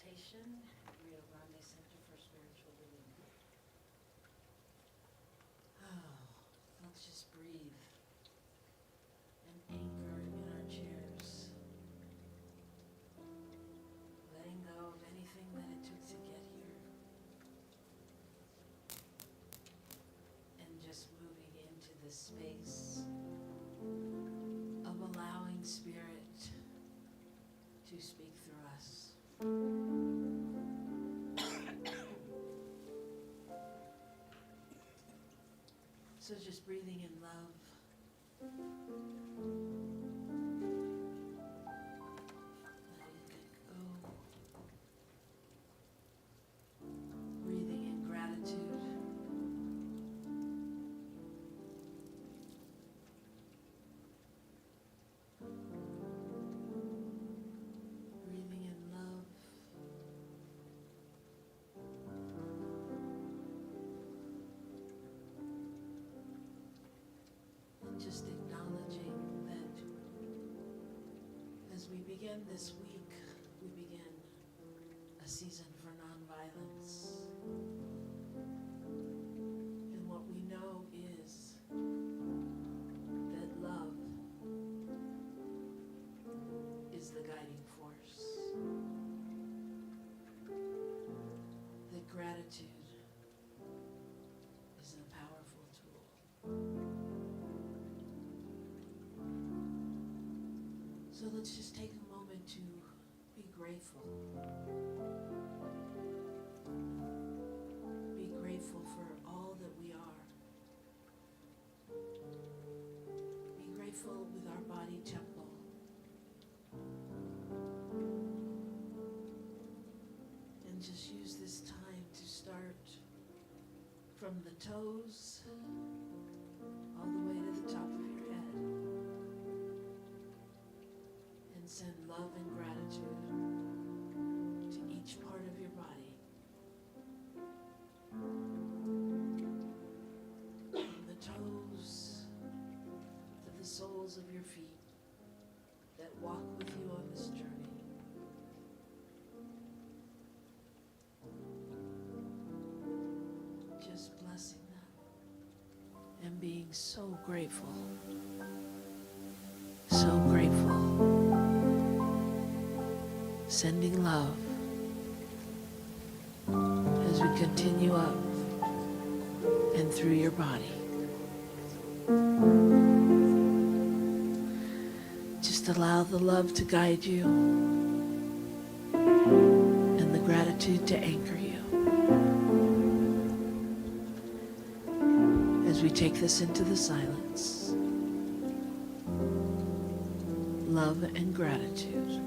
meditation, Rio Grande Center for Spiritual Living. Oh, let's just breathe and anchor in our chairs, letting go of anything that it took to get here, and just moving into this space of allowing Spirit to speak through us. So just breathing in love. Letting it go. Breathing in gratitude. Breathing in love. And just acknowledging that as we begin this week, we begin a season for nonviolence. And what we know is that love is the guiding force. That gratitude is a powerful tool. So let's just take a moment to be grateful. Be grateful for all that we are. Be grateful with our body temple. And just use this time to start from the toes all the way to the top of your head. And send love and gratitude to each part of your body. From the toes to the soles of your feet that walk with you on this journey. Just blessing them and being so grateful. So grateful. Sending love as we continue up and through your body. Just allow the love to guide you and the gratitude to anchor you. As we take this into the silence, love and gratitude.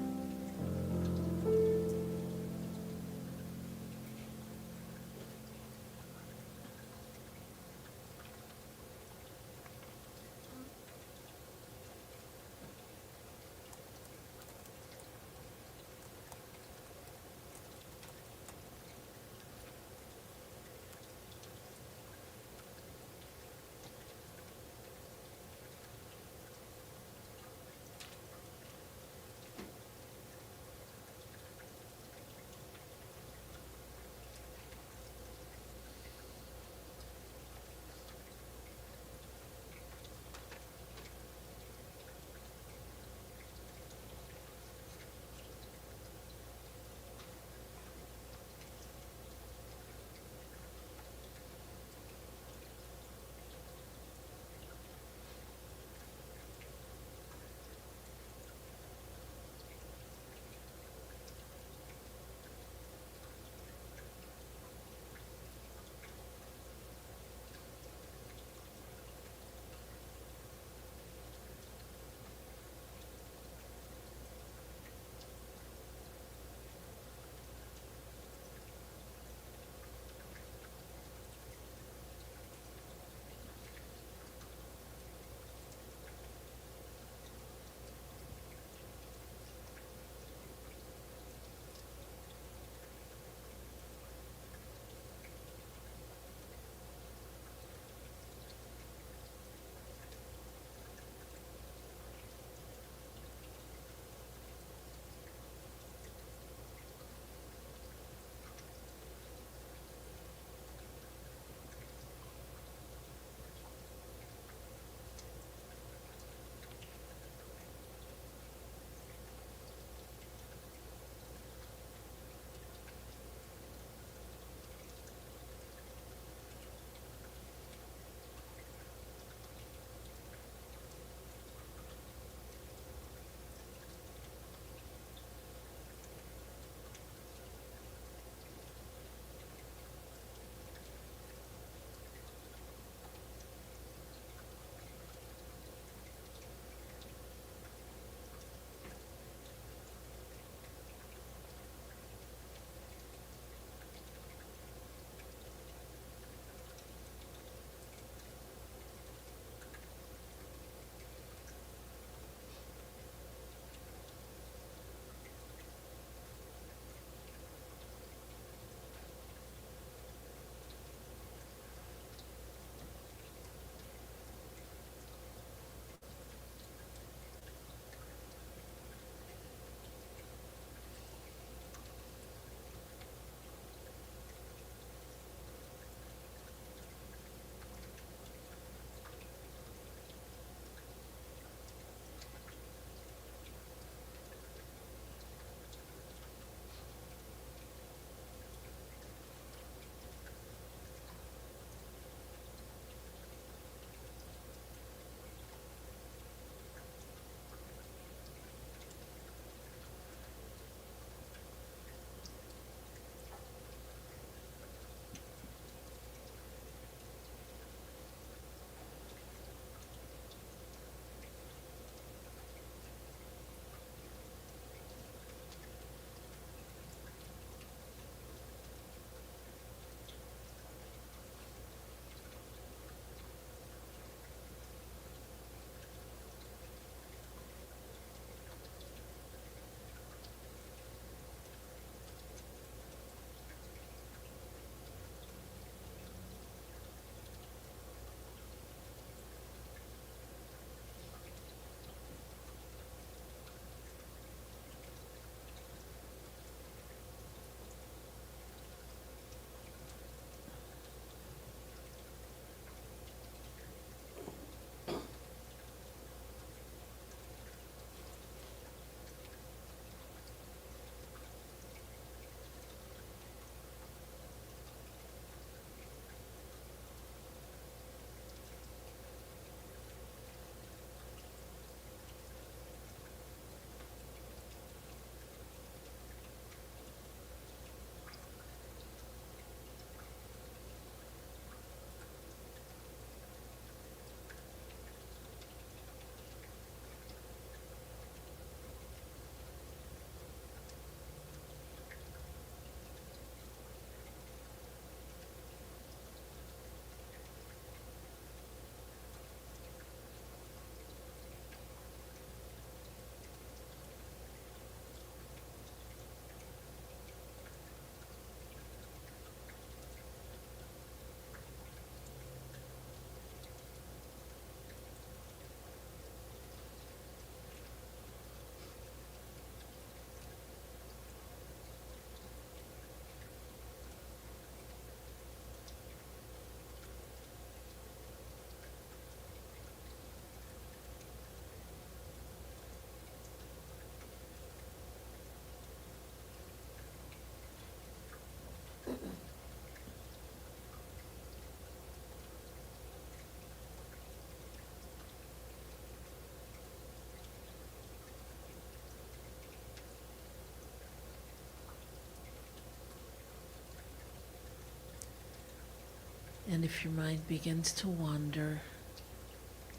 And if your mind begins to wander,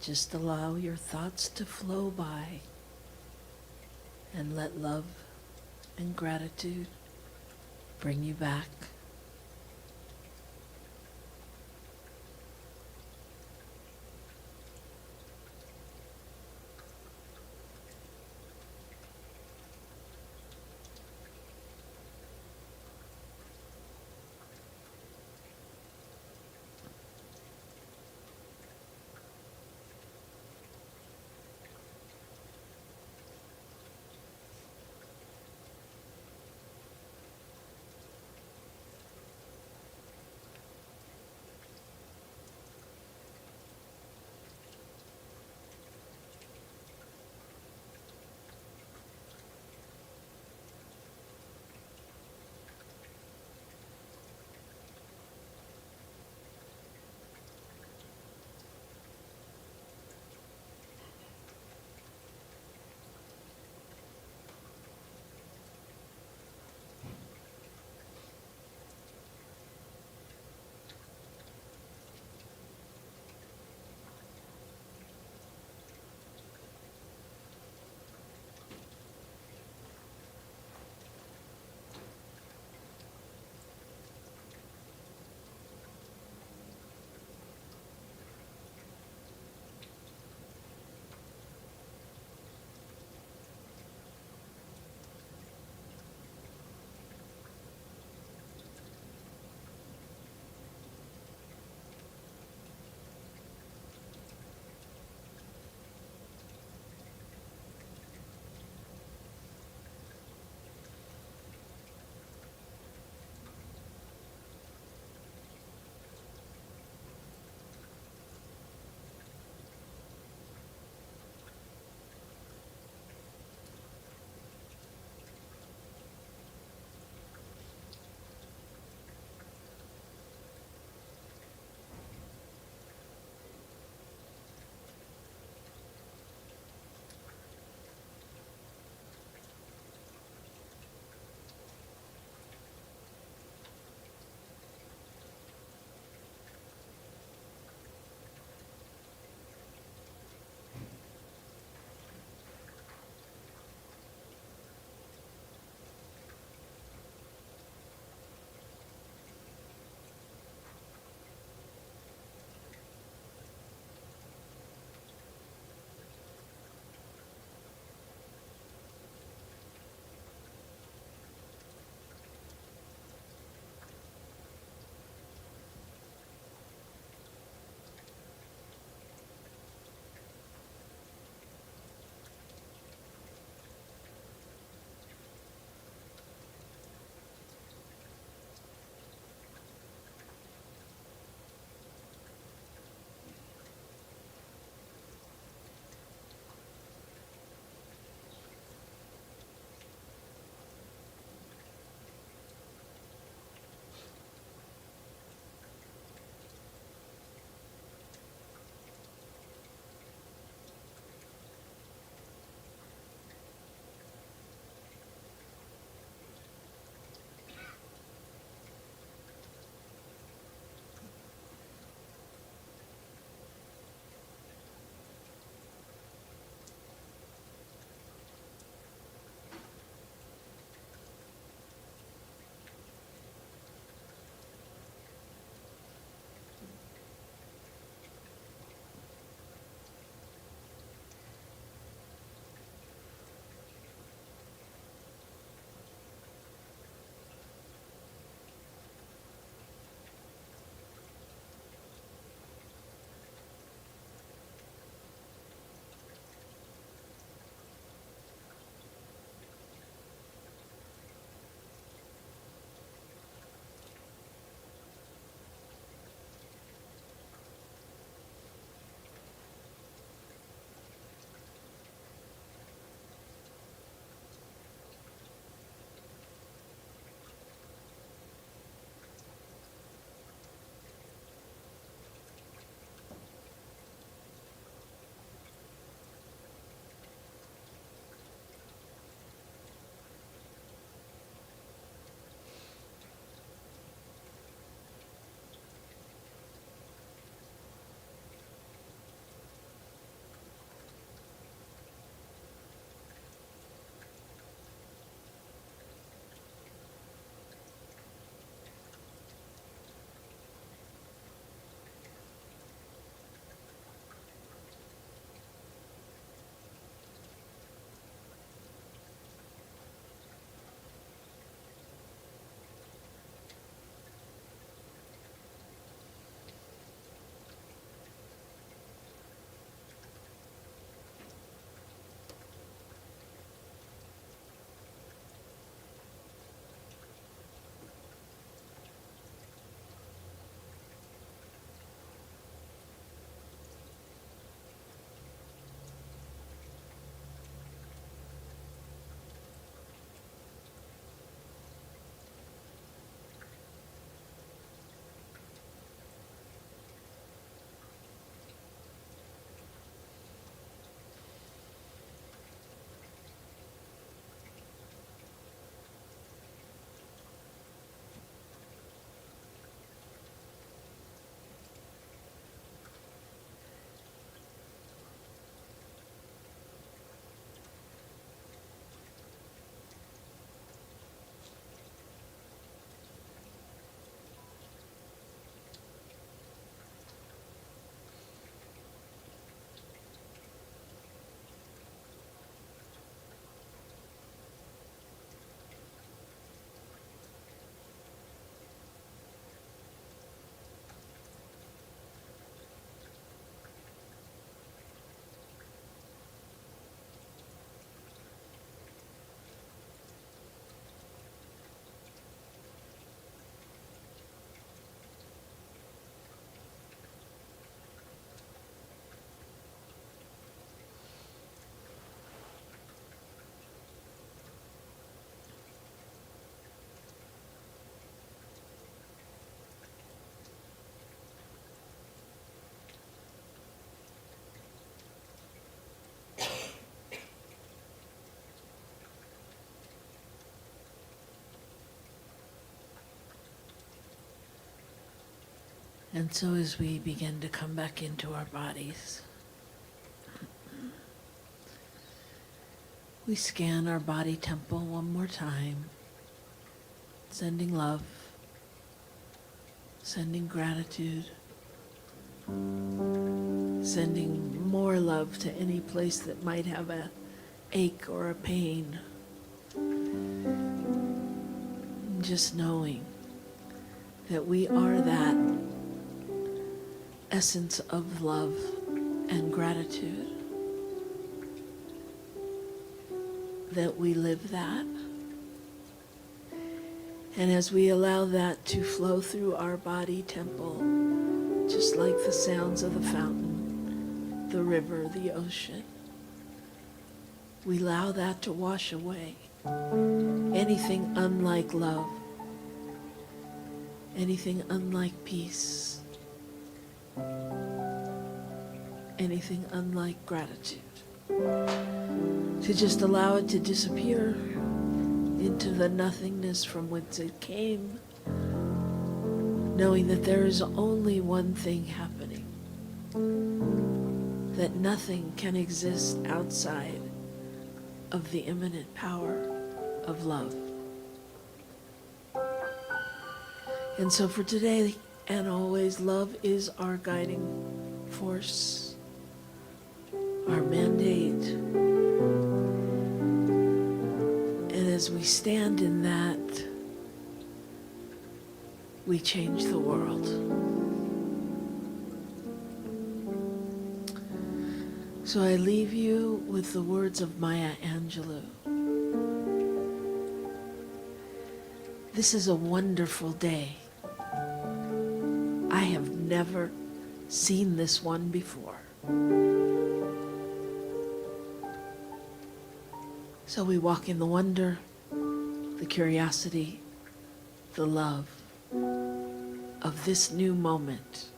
just allow your thoughts to flow by and let love and gratitude bring you back. And so as we begin to come back into our bodies, we scan our body temple one more time, sending love, sending gratitude, sending more love to any place that might have a ache or a pain. And just knowing that we are that essence of love and gratitude, that we live that. And as we allow that to flow through our body temple, just like the sounds of the fountain, the river, the ocean, we allow that to wash away anything unlike love, anything unlike peace, anything unlike gratitude. To just allow it to disappear into the nothingness from whence it came, knowing that there is only one thing happening, that nothing can exist outside of the immanent power of love. And so for today and always, love is our guiding force, our mandate. And as we stand in that, we change the world. So I leave you with the words of Maya Angelou. This is a wonderful day. I have never seen this one before. So we walk in the wonder, the curiosity, the love of this new moment.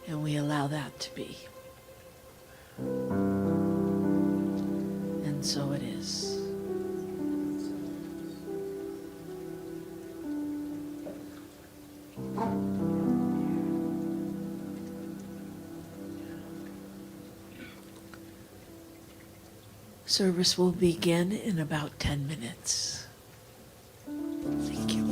And we allow that to be. And so it is. Service will begin in about 10 minutes. Thank you.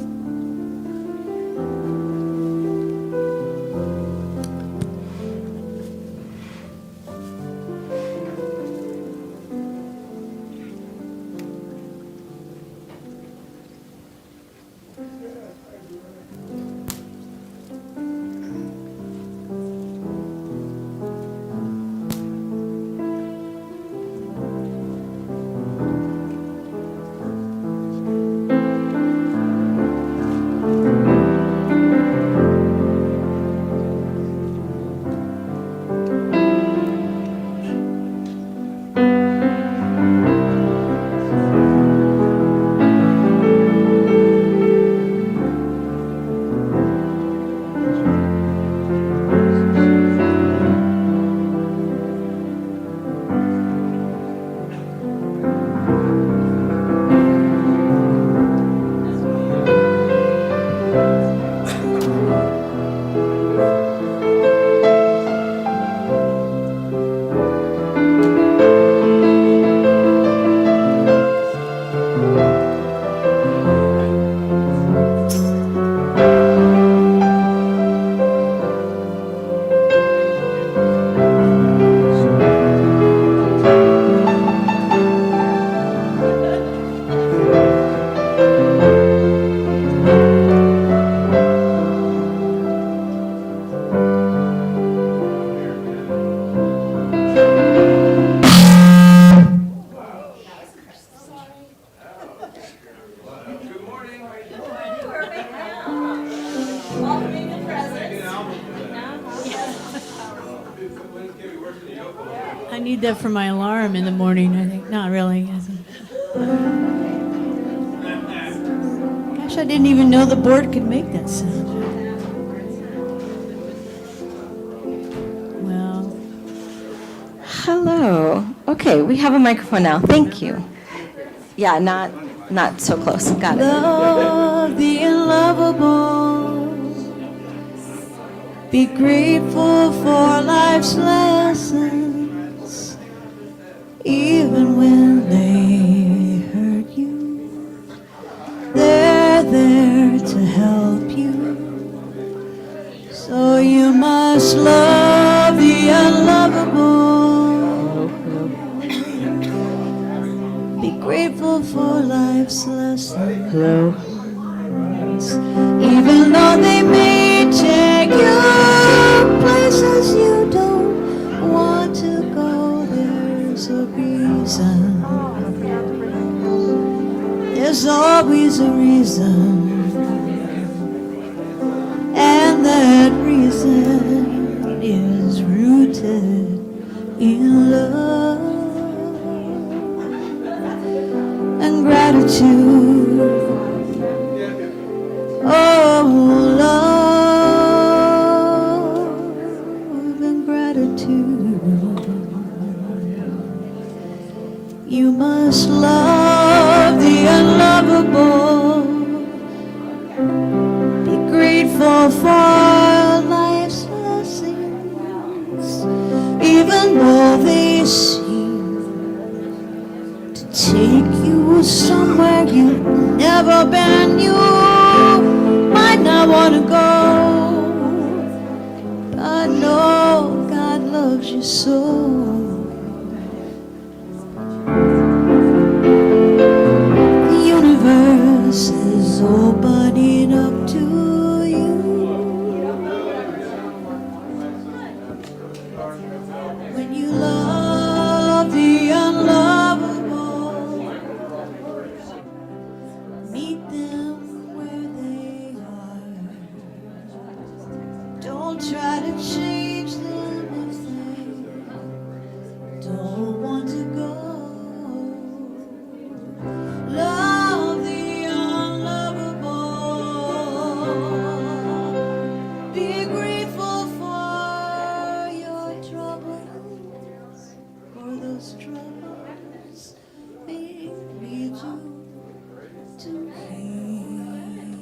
I need that for my alarm in the morning, I think. Not really. Gosh, I didn't even know the board could make that sound. Well. Hello. Okay, we have a microphone now. Thank you. Yeah, Not so close. Got it. Love the unlovable. Be grateful for life's lessons, even when they hurt you. They're there to help you. So you must love the unlovable. Be grateful for life's lessons. Hello. Even though they may take you places you don't want to go, there's a reason. There's always a reason. And that reason is rooted in love and gratitude. Oh, love and gratitude. You must love the unlovable. Be grateful for life's blessings, even though they seem to take you somewhere you've never been. You might not want to go, but know God loves you so. The universe is opening up to you. When you love the unlovable, meet them where they are. Don't try to change them if they don't want to go. Love the unlovable. Be grateful for your troubles, for those troubles may lead you to healing.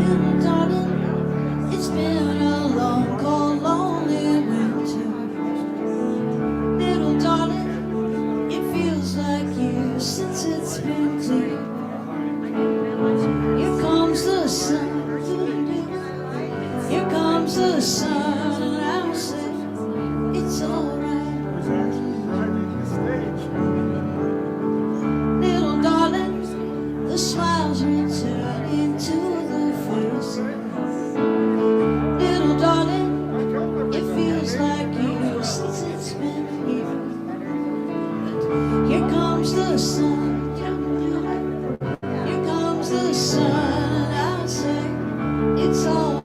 Little darling, it's been a long, cold, lonely winter. Little darling, it feels like years since it's been clear. Here comes the sun, here comes the sun, and I'll say it's alright. Little darling, the smiles return into the face. Little darling, it feels like years since it's been here. Here comes the sun, here comes the sun, and I'll say it's alright.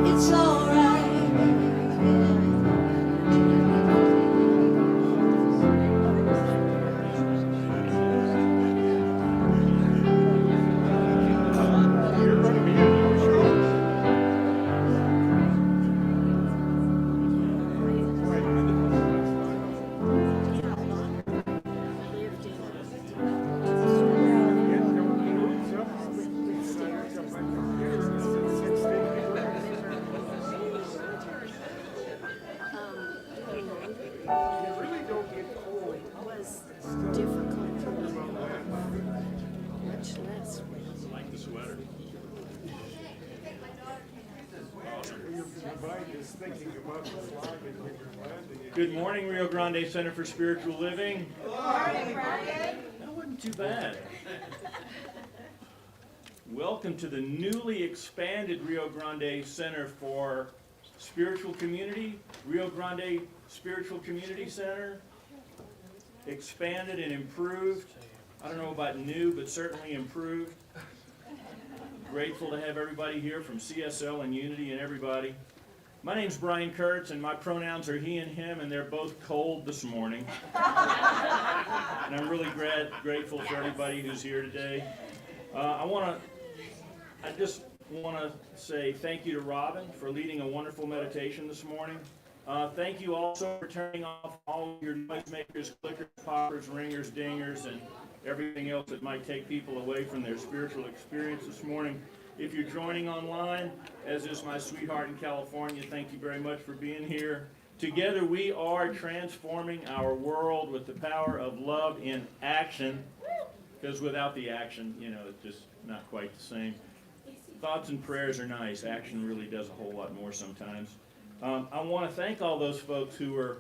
It's alright. Was difficult for me, much less when Like the sweater. Good morning, Rio Grande Center for Spiritual Living. Good morning, Brian. That wasn't too bad. Welcome to the newly expanded Rio Grande Center for Spiritual Community, Rio Grande Spiritual Community Center. Expanded and improved. I don't know about new, but certainly improved. Grateful to have everybody here from CSL and Unity and everybody. My name's Brian Kurtz, and my pronouns are he and him, and they're both cold this morning. And I'm really grateful for everybody who's here today. I just want to say thank you to Robin for leading a wonderful meditation this morning. Thank you also for turning off all your noisemakers, clickers, poppers, ringers, dingers, and everything else that might take people away from their spiritual experience this morning. If you're joining online, as is my sweetheart in California, thank you very much for being here. Together we are transforming our world with the power of love in action, because without the action, it's just not quite the same. Thoughts and prayers are nice. Action really does a whole lot more sometimes. I want to thank all those folks who are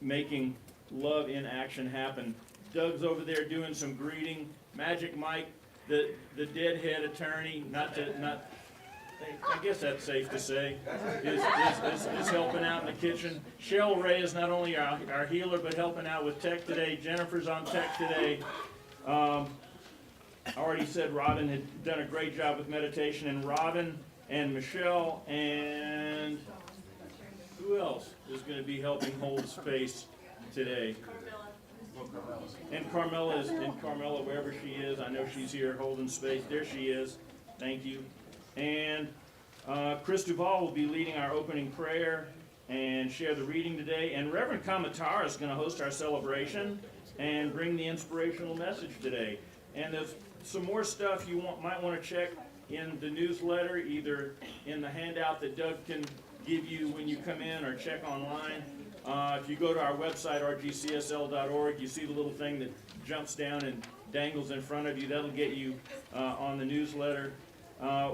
making love in action happen. Doug's over there doing some greeting. Magic Mike, the deadhead attorney, I guess that's safe to say, is helping out in the kitchen. Cheryl Ray is not only our healer, but helping out with tech today. Jennifer's on tech today. I already said Robin had done a great job with meditation, and Robin and Michelle and who else is going to be helping hold space today? And Carmela, wherever she is, I know she's here holding space. There she is. Thank you. And Chris Duvall will be leading our opening prayer and share the reading today. And Reverend Kamatara is going to host our celebration and bring the inspirational message today. And there's some more stuff you might want to check in the newsletter, either in the handout that Doug can give you when you come in or check online. If you go to our website, rgcsl.org, you see the little thing that jumps down and dangles in front of you. That'll get you on the newsletter.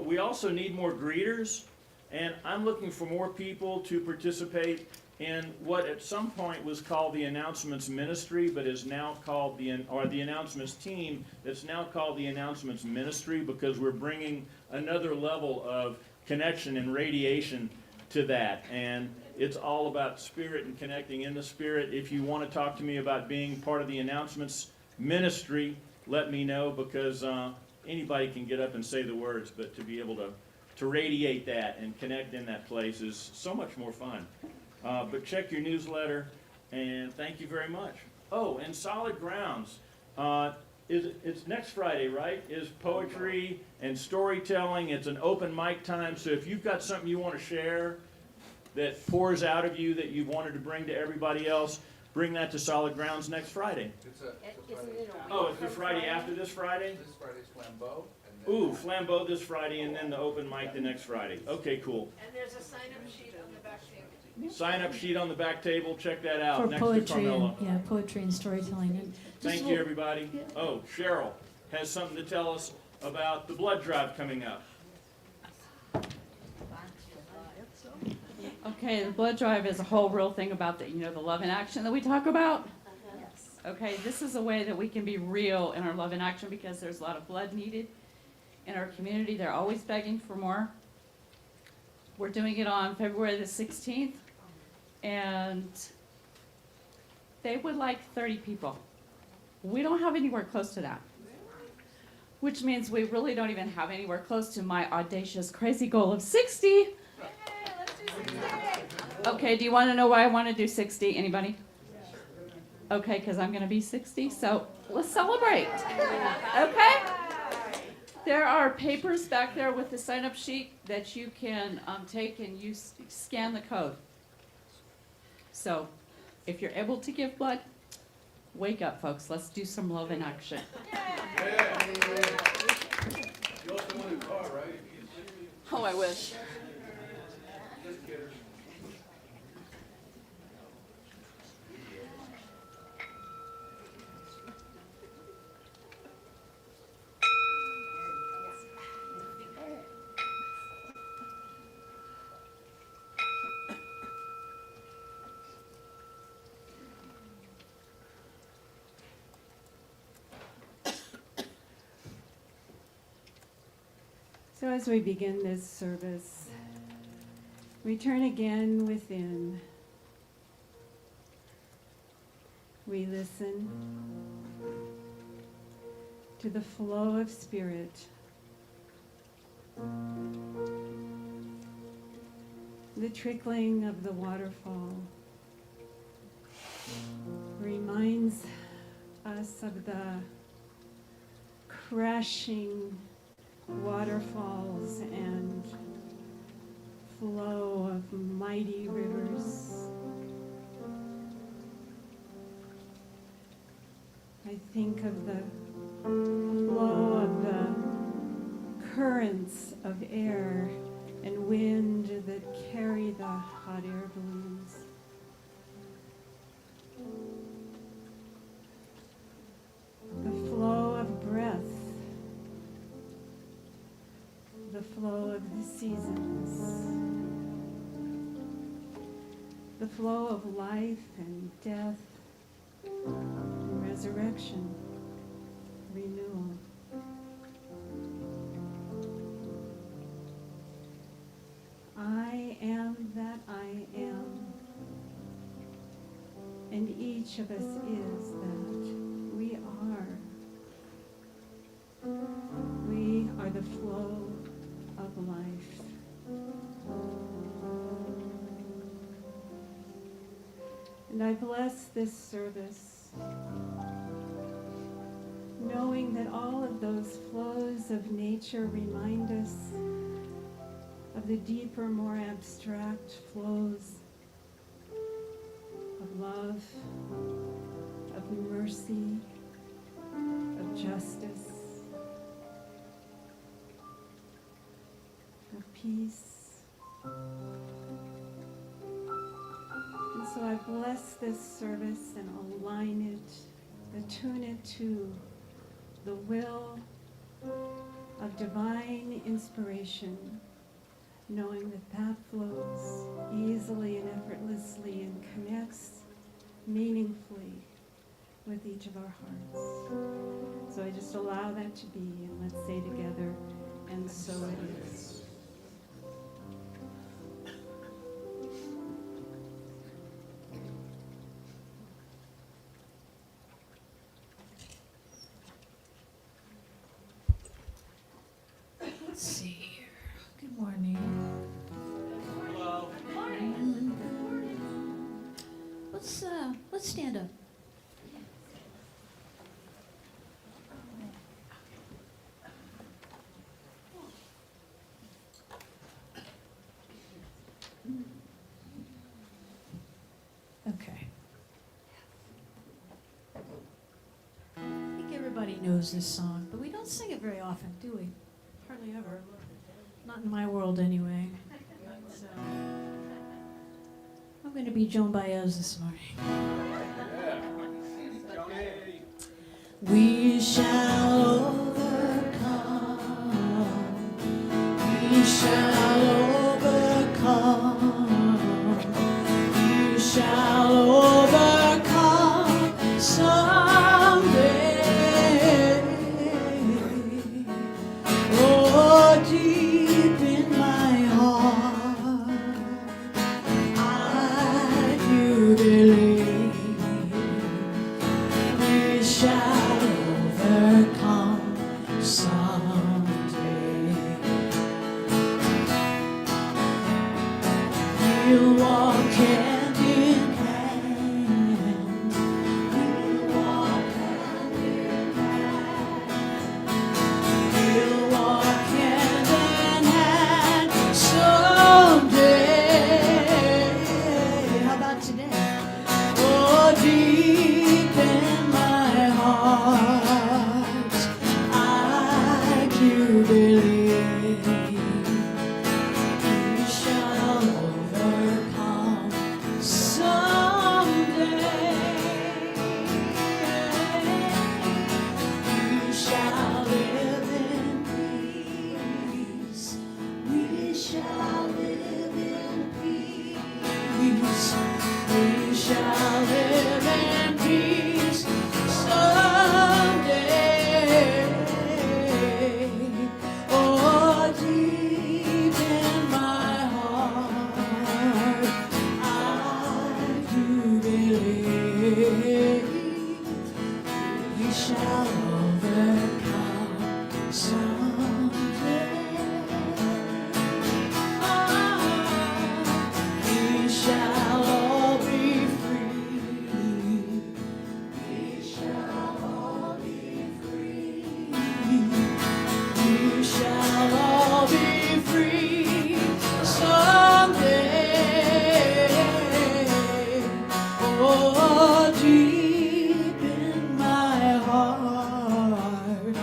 We also need more greeters, and I'm looking for more people to participate in what at some point was called the Announcements Ministry, but is now called the Announcements Team, that's now called the Announcements Ministry, because we're bringing another level of connection and radiation to that. And it's all about spirit and connecting in the spirit. If you want to talk to me about being part of the Announcements Ministry, let me know, because anybody can get up and say the words, but to be able to radiate that and connect in that place is so much more fun. But check your newsletter, and thank you very much. Oh, and Solid Grounds. It's next Friday, right? Is poetry and storytelling. It's an open mic time, so if you've got something you want to share that pours out of you that you wanted to bring to everybody else, bring that to Solid Grounds next Friday. It's a Friday. Oh, it's the Friday after this Friday? This Friday's Flambeau. And then Ooh, Flambeau this Friday, and then the open mic the next Friday. Okay, cool. And there's a sign-up sheet on the back table. Sign up sheet on the back table, check that out, For next to poetry Carmela. and, poetry and storytelling. And just Thank a you, little- everybody. Oh, Cheryl has something to tell us about the blood drive coming up. Okay, the blood drive is a whole real thing about the love in action that we talk about. Okay, this is a way that we can be real in our love in action, because there's a lot of blood needed in our community. They're always begging for more. We're doing it on February the 16th, and they would like 30 people. We don't have anywhere close to that, which means we really don't even have anywhere close to my audacious, crazy goal of 60. Okay, do you want to know why I want to do 60? Anybody? Okay, because I'm going to be 60, so let's celebrate. Okay? There are papers back there with the sign-up sheet that you can take and you scan the code. So, if you're able to give blood, wake up, folks. Let's do some love in action. Oh, I wish. So as we begin this service, return again within. We listen to the flow of spirit. The trickling of the waterfall reminds us of the crashing waterfalls and flow of mighty rivers. I think of the flow of the currents of air and wind that carry the hot air balloons. The flow of breath, the flow of the seasons, the flow of life and death, and resurrection, renewal. I am that I am, and each of us is that. We are. We are the flow of life. And I bless this service, knowing that all of those flows of nature remind us of the deeper, more abstract flows of love, of mercy, of justice, of peace. And so I bless this service and align it, attune it to the will of divine inspiration, knowing that that flows easily and effortlessly and connects meaningfully with each of our hearts. So I just allow that to be, and let's say together, and so it is. Let's see here. Good morning. Hello. Let's stand up. Okay. I think everybody knows this song, but we don't sing it very often, do we? Hardly ever. Not in my world, anyway. So, I'm going to be Joan Baez this morning. We shall overcome. We shall overcome. We shall overcome someday. Oh, deep in my heart, I do believe we shall overcome someday. We'll walk hand in hand. We'll walk hand in hand. We'll walk hand in hand someday. How about today? Oh, deep in my heart, I do believe we shall overcome someday. We shall live in peace. We shall live in peace. We shall live in peace someday. Oh, deep in my heart, I do believe we shall overcome someday. We shall all be free. We shall all be free. We shall all be free someday. Oh, deep in my heart,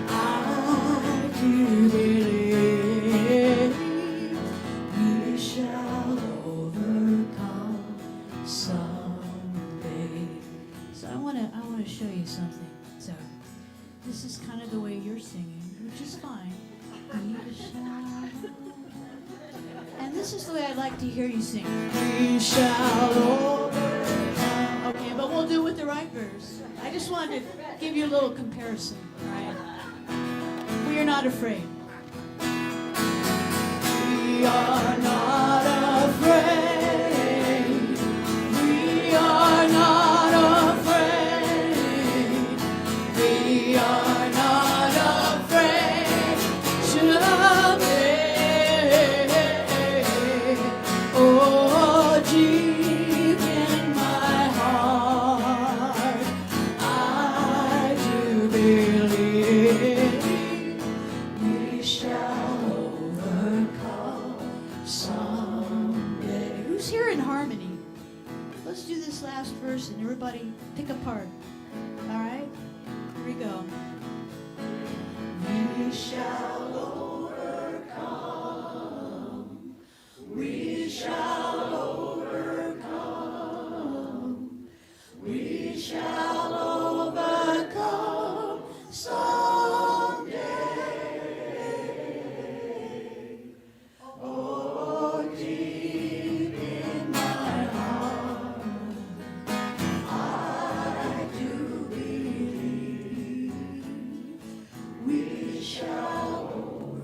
I do believe we shall overcome someday. So I want to show you something. So this is kind of the way you're singing, which is fine. We shall. And this is the way I'd like to hear you sing. We shall overcome. Okay, but we'll do it with the right verse. I just wanted to give you a little comparison, right? We are not afraid. We are not afraid. We are not afraid. We are not afraid someday. Oh, deep in my heart, I do believe we shall overcome who's here in harmony? Let's do this last verse and everybody pick a part. All right? Here we go. We shall overcome. We shall overcome. We shall overcome someday. Oh, deep in my heart, I do believe we shall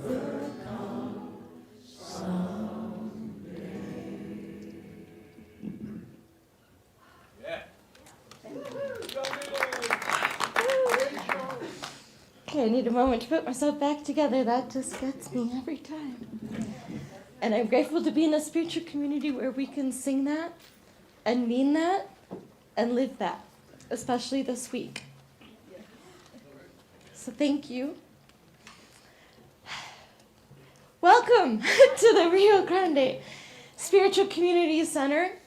overcome someday. Okay, I need a moment to put myself back together. That just gets me every time. And I'm grateful to be in a spiritual community where we can sing that and mean that and live that, especially this week. So thank you. Welcome to the Rio Grande Spiritual Community Center,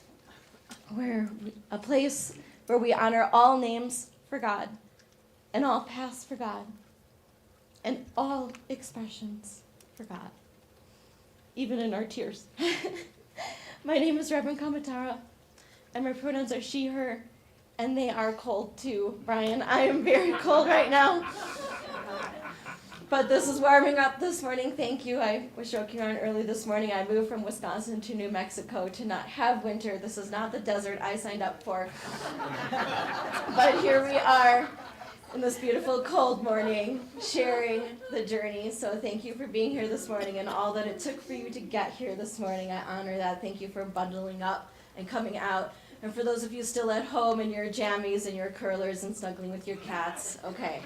a place where we honor all names for God and all paths for God and all expressions for God, even in our tears. My name is Reverend Kamatara, and my pronouns are she, her, and they are cold too, Brian. I am very cold right now. But this is warming up this morning. Thank you. I was joking around early this morning. I moved from Wisconsin to New Mexico to not have winter. This is not the desert I signed up for. But here we are in this beautiful cold morning, sharing the journey. So thank you for being here this morning and all that it took for you to get here this morning. I honor that. Thank you for bundling up and coming out. And for those of you still at home in your jammies and your curlers and snuggling with your cats, okay.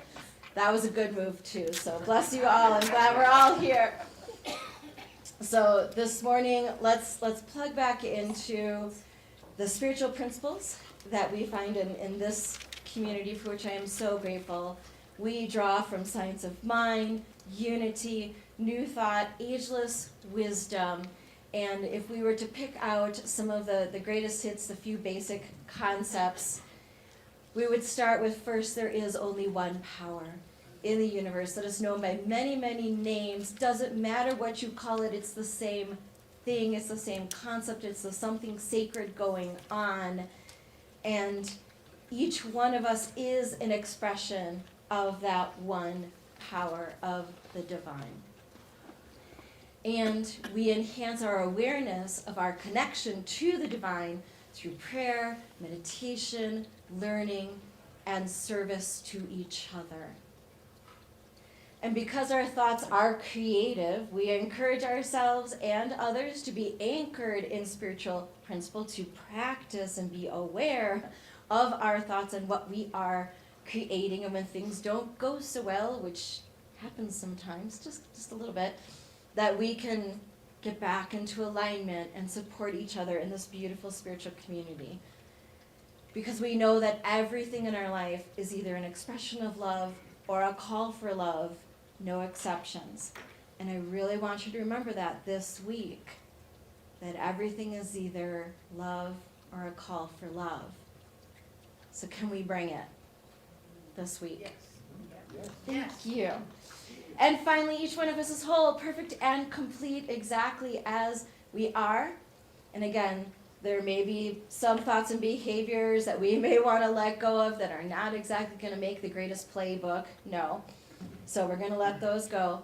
That was a good move too. So bless you all. I'm glad we're all here. So this morning, let's plug back into the spiritual principles that we find in this community, for which I am so grateful. We draw from science of mind, unity, new thought, ageless wisdom. And if we were to pick out some of the greatest hits, the few basic concepts, we would start with first, there is only one power in the universe that is known by many, many names. Doesn't matter what you call it, it's the same thing, it's the same concept, it's the something sacred going on. And each one of us is an expression of that one power of the divine. And we enhance our awareness of our connection to the divine through prayer, meditation, learning, and service to each other. And because our thoughts are creative, we encourage ourselves and others to be anchored in spiritual principle, to practice and be aware of our thoughts and what we are creating. And when things don't go so well, which happens sometimes, just a little bit, that we can get back into alignment and support each other in this beautiful spiritual community. Because we know that everything in our life is either an expression of love or a call for love, no exceptions. And I really want you to remember that this week, that everything is either love or a call for love. So can we bring it this week? Yes. Thank you. And finally, each one of us is whole, perfect, and complete exactly as we are. And again, there may be some thoughts and behaviors that we may want to let go of that are not exactly going to make the greatest playbook. No. So we're going to let those go.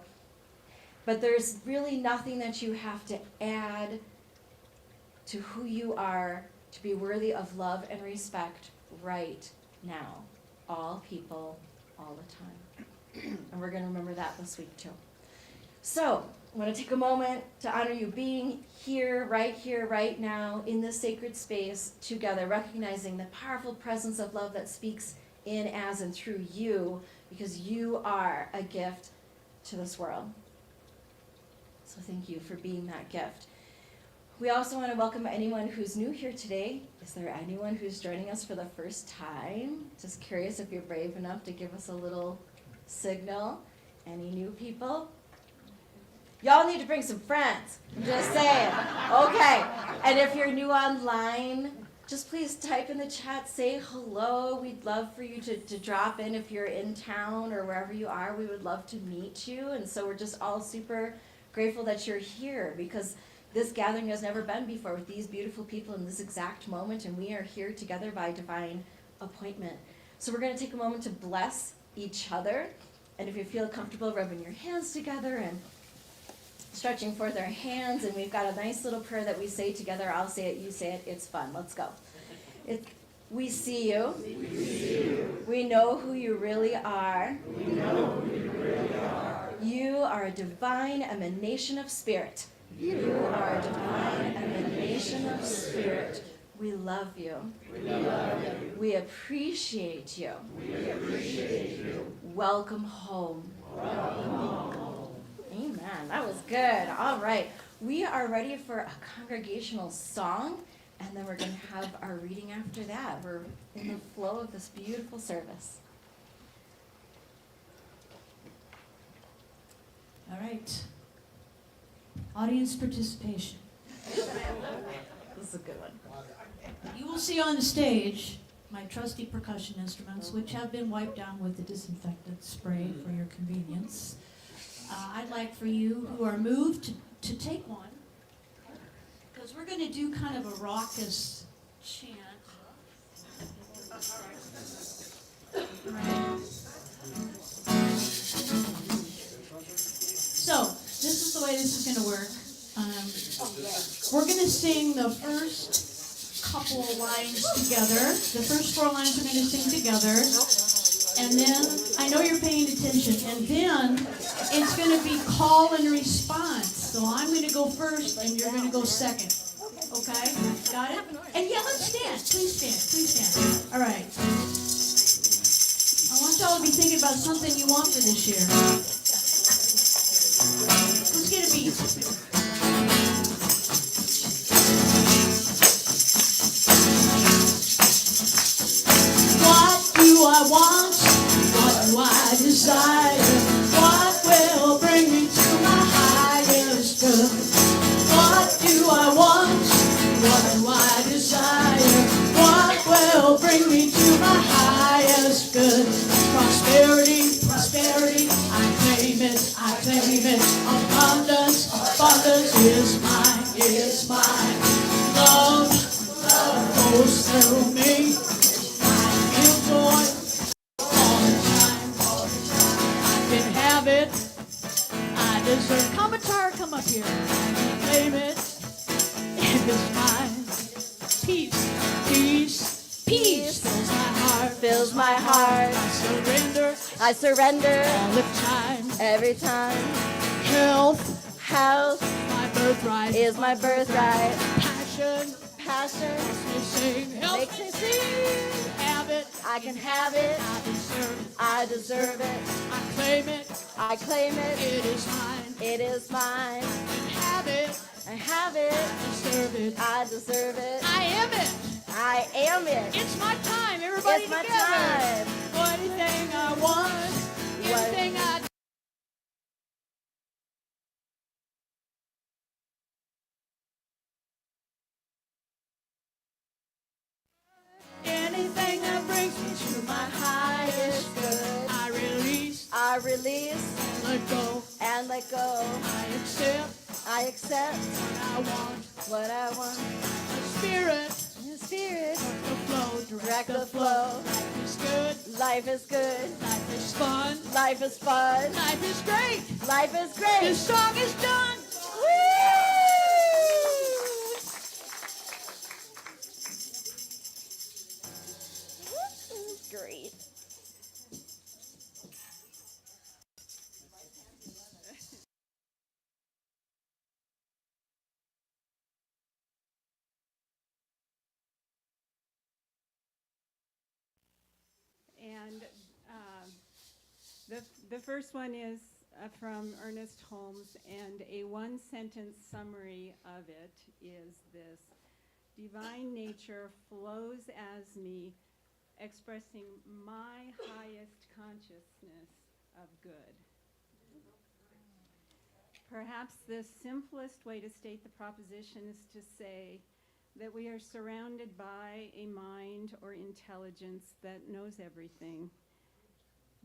But there's really nothing that you have to add to who you are to be worthy of love and respect right now. All people, all the time. And we're going to remember that this week too. So I want to take a moment to honor you being here, right now, in this sacred space together, recognizing the powerful presence of love that speaks in, as, and through you, because you are a gift to this world. So thank you for being that gift. We also want to welcome anyone who's new here today. Is there anyone who's joining us for the first time? Just curious if you're brave enough to give us a little signal. Any new people? Y'all need to bring some friends. I'm just saying. Okay. And if you're new online, just please type in the chat, say hello. We'd love for you to drop in if you're in town or wherever you are. We would love to meet you. And so we're just all super grateful that you're here because this gathering has never been before with these beautiful people in this exact moment. And we are here together by divine appointment. So we're going to take a moment to bless each other. And if you feel comfortable rubbing your hands together and stretching forth our hands, and we've got a nice little prayer that we say together. I'll say it, you say it. It's fun. Let's go. We see you. We know who you really are. You are a divine emanation of spirit. You are a divine emanation of spirit. We love you. We appreciate you. Welcome home. Amen. That was good. All right. We are ready for a congregational song, and then we're going to have our reading after that. We're in the flow of this beautiful service. All right. Audience participation. This is a good one. You will see on the stage my trusty percussion instruments, which have been wiped down with the disinfectant spray for your convenience. I'd like for you who are moved to take one, because we're going to do kind of a raucous chant. Right. So, this is the way this is going to work. We're going to sing the first couple of lines together. The first 4 lines we're going to sing together. And then, I know you're paying attention, and then it's going to be call and response. So I'm going to go first, and you're going to go second. Okay? Got it? And yeah, let's stand. Please stand. Please stand. All right. I want y'all to be thinking about something you want for this year. Let's get a beat. I want, what do I desire, what will bring me to my highest good? What do I want, what do I desire, what will bring me to my highest good? Prosperity, prosperity, I claim it, abundance, abundance is mine, love, love goes through me, I feel joy. I deserve. Commentator, come up here. Claim it. It is mine. Peace, peace, peace fills my heart. Fills my heart. I surrender Every time. Health, Health my birthright. is my birthright. Passion Passion makes me sing. Health, makes me sing. have it. I can have it. I deserve it. I deserve it. I claim it. I claim it. It is mine. It is mine. Have it. I have it. Deserve it. I deserve it. I am it. I am it. It's my time. Everybody It's my together. time. Anything I want. Anything I anything that brings me to my highest good. I release, let go, And let go. I accept I accept what I want. what I want. The Spirit, The Spirit. the flow, Direct the flow. Life is good, Life is good. life is fun, Life is fun. life is great. Life is great. This song is done. Woo! Great. And the first one is from Ernest Holmes, and a one-sentence summary of it is this: divine nature flows as me, expressing my highest consciousness of good. Perhaps the simplest way to state the proposition is to say that we are surrounded by a mind or intelligence that knows everything,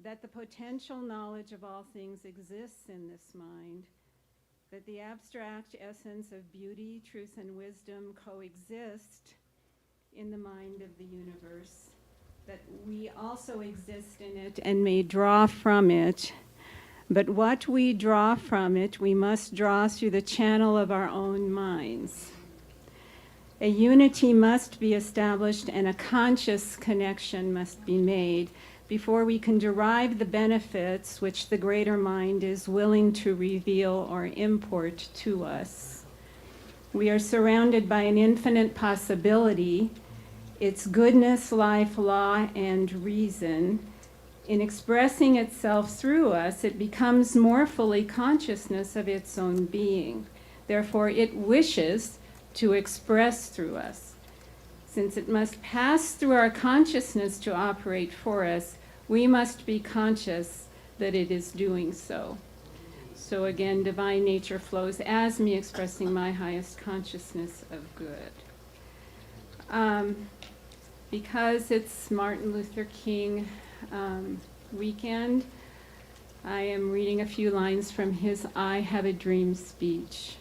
that the potential knowledge of all things exists in this mind, that the abstract essence of beauty, truth, and wisdom coexist in the mind of the universe, that we also exist in it and may draw from it. But what we draw from it, we must draw through the channel of our own minds. A unity must be established and a conscious connection must be made before we can derive the benefits which the greater mind is willing to reveal or import to us. We are surrounded by an infinite possibility, its goodness, life, law, and reason. In expressing itself through us, it becomes more fully consciousness of its own being. Therefore, it wishes to express through us. Since it must pass through our consciousness to operate for us, we must be conscious that it is doing so. So again, divine nature flows as me expressing my highest consciousness of good. Because it's Martin Luther King weekend, I am reading a few lines from his I Have a Dream speech.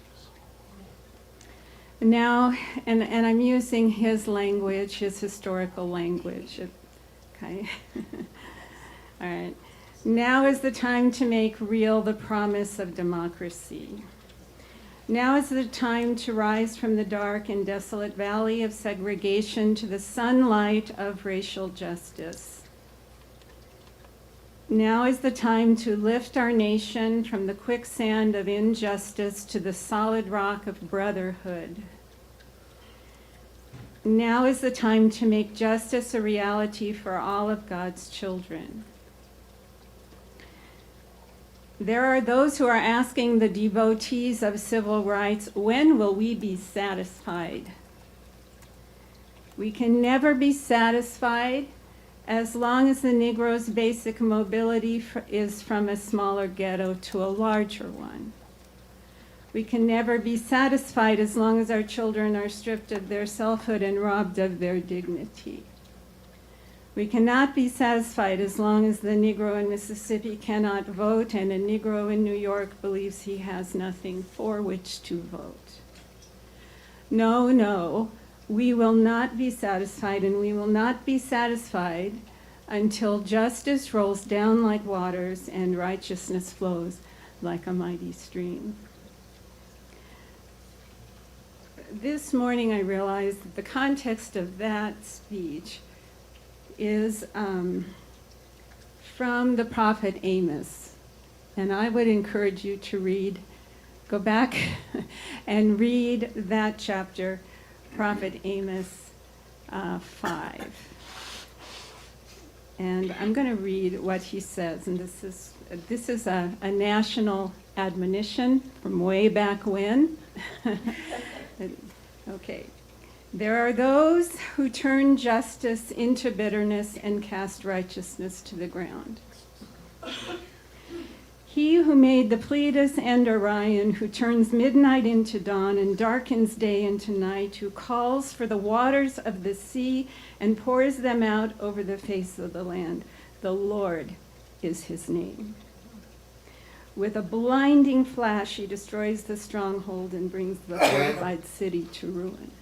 Now, and I'm using his language, his historical language. Okay. All right. Now is the time to make real the promise of democracy. Now is the time to rise from the dark and desolate valley of segregation to the sunlight of racial justice. Now is the time to lift our nation from the quicksand of injustice to the solid rock of brotherhood. Now is the time to make justice a reality for all of God's children. There are those who are asking the devotees of civil rights, when will we be satisfied? We can never be satisfied as long as the Negro's basic mobility is from a smaller ghetto to a larger one. We can never be satisfied as long as our children are stripped of their selfhood and robbed of their dignity. We cannot be satisfied as long as the Negro in Mississippi cannot vote and a Negro in New York believes he has nothing for which to vote. No, no, we will not be satisfied, and we will not be satisfied until justice rolls down like waters and righteousness flows like a mighty stream. This morning I realized that the context of that speech is from the prophet Amos. And I would encourage you to go back and read that chapter, Prophet Amos 5. And I'm going to read what he says, and this is a national admonition from way back when. Okay. There are those who turn justice into bitterness and cast righteousness to the ground. He who made the Pleiades and Orion, who turns midnight into dawn and darkens day into night, who calls for the waters of the sea and pours them out over the face of the land. The Lord is his name. With a blinding flash, he destroys the stronghold and brings the fortified city to ruin.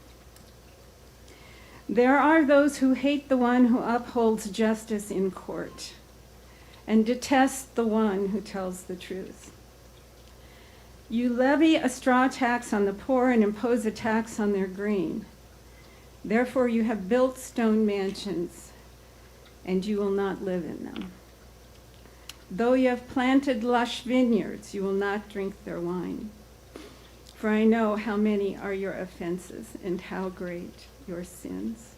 There are those who hate the one who upholds justice in court and detest the one who tells the truth. You levy a straw tax on the poor and impose a tax on their grain. Therefore you have built stone mansions, and you will not live in them. Though you have planted lush vineyards, you will not drink their wine. For I know how many are your offenses and how great your sins.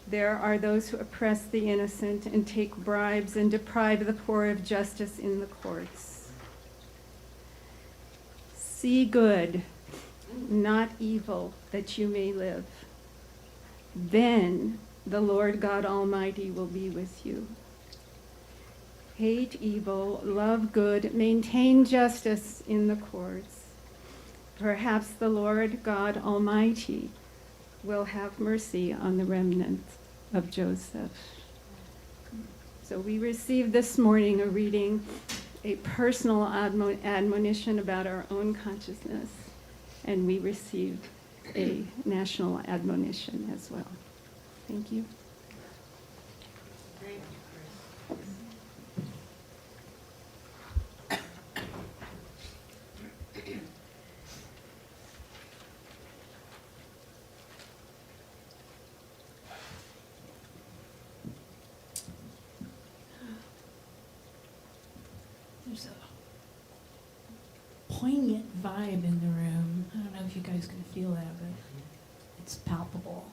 There are those who oppress the innocent and take bribes and deprive the poor of justice in the courts. See good, not evil, that you may live. Then the Lord God Almighty will be with you. hate evil, love good, maintain justice in the courts. Perhaps the Lord God Almighty will have mercy on the remnant of Joseph. So we received this morning a reading, a personal admonition about our own consciousness, and we received a national admonition as well. Thank you. There's a poignant vibe in the room. I don't know if you guys can feel that, but it's palpable.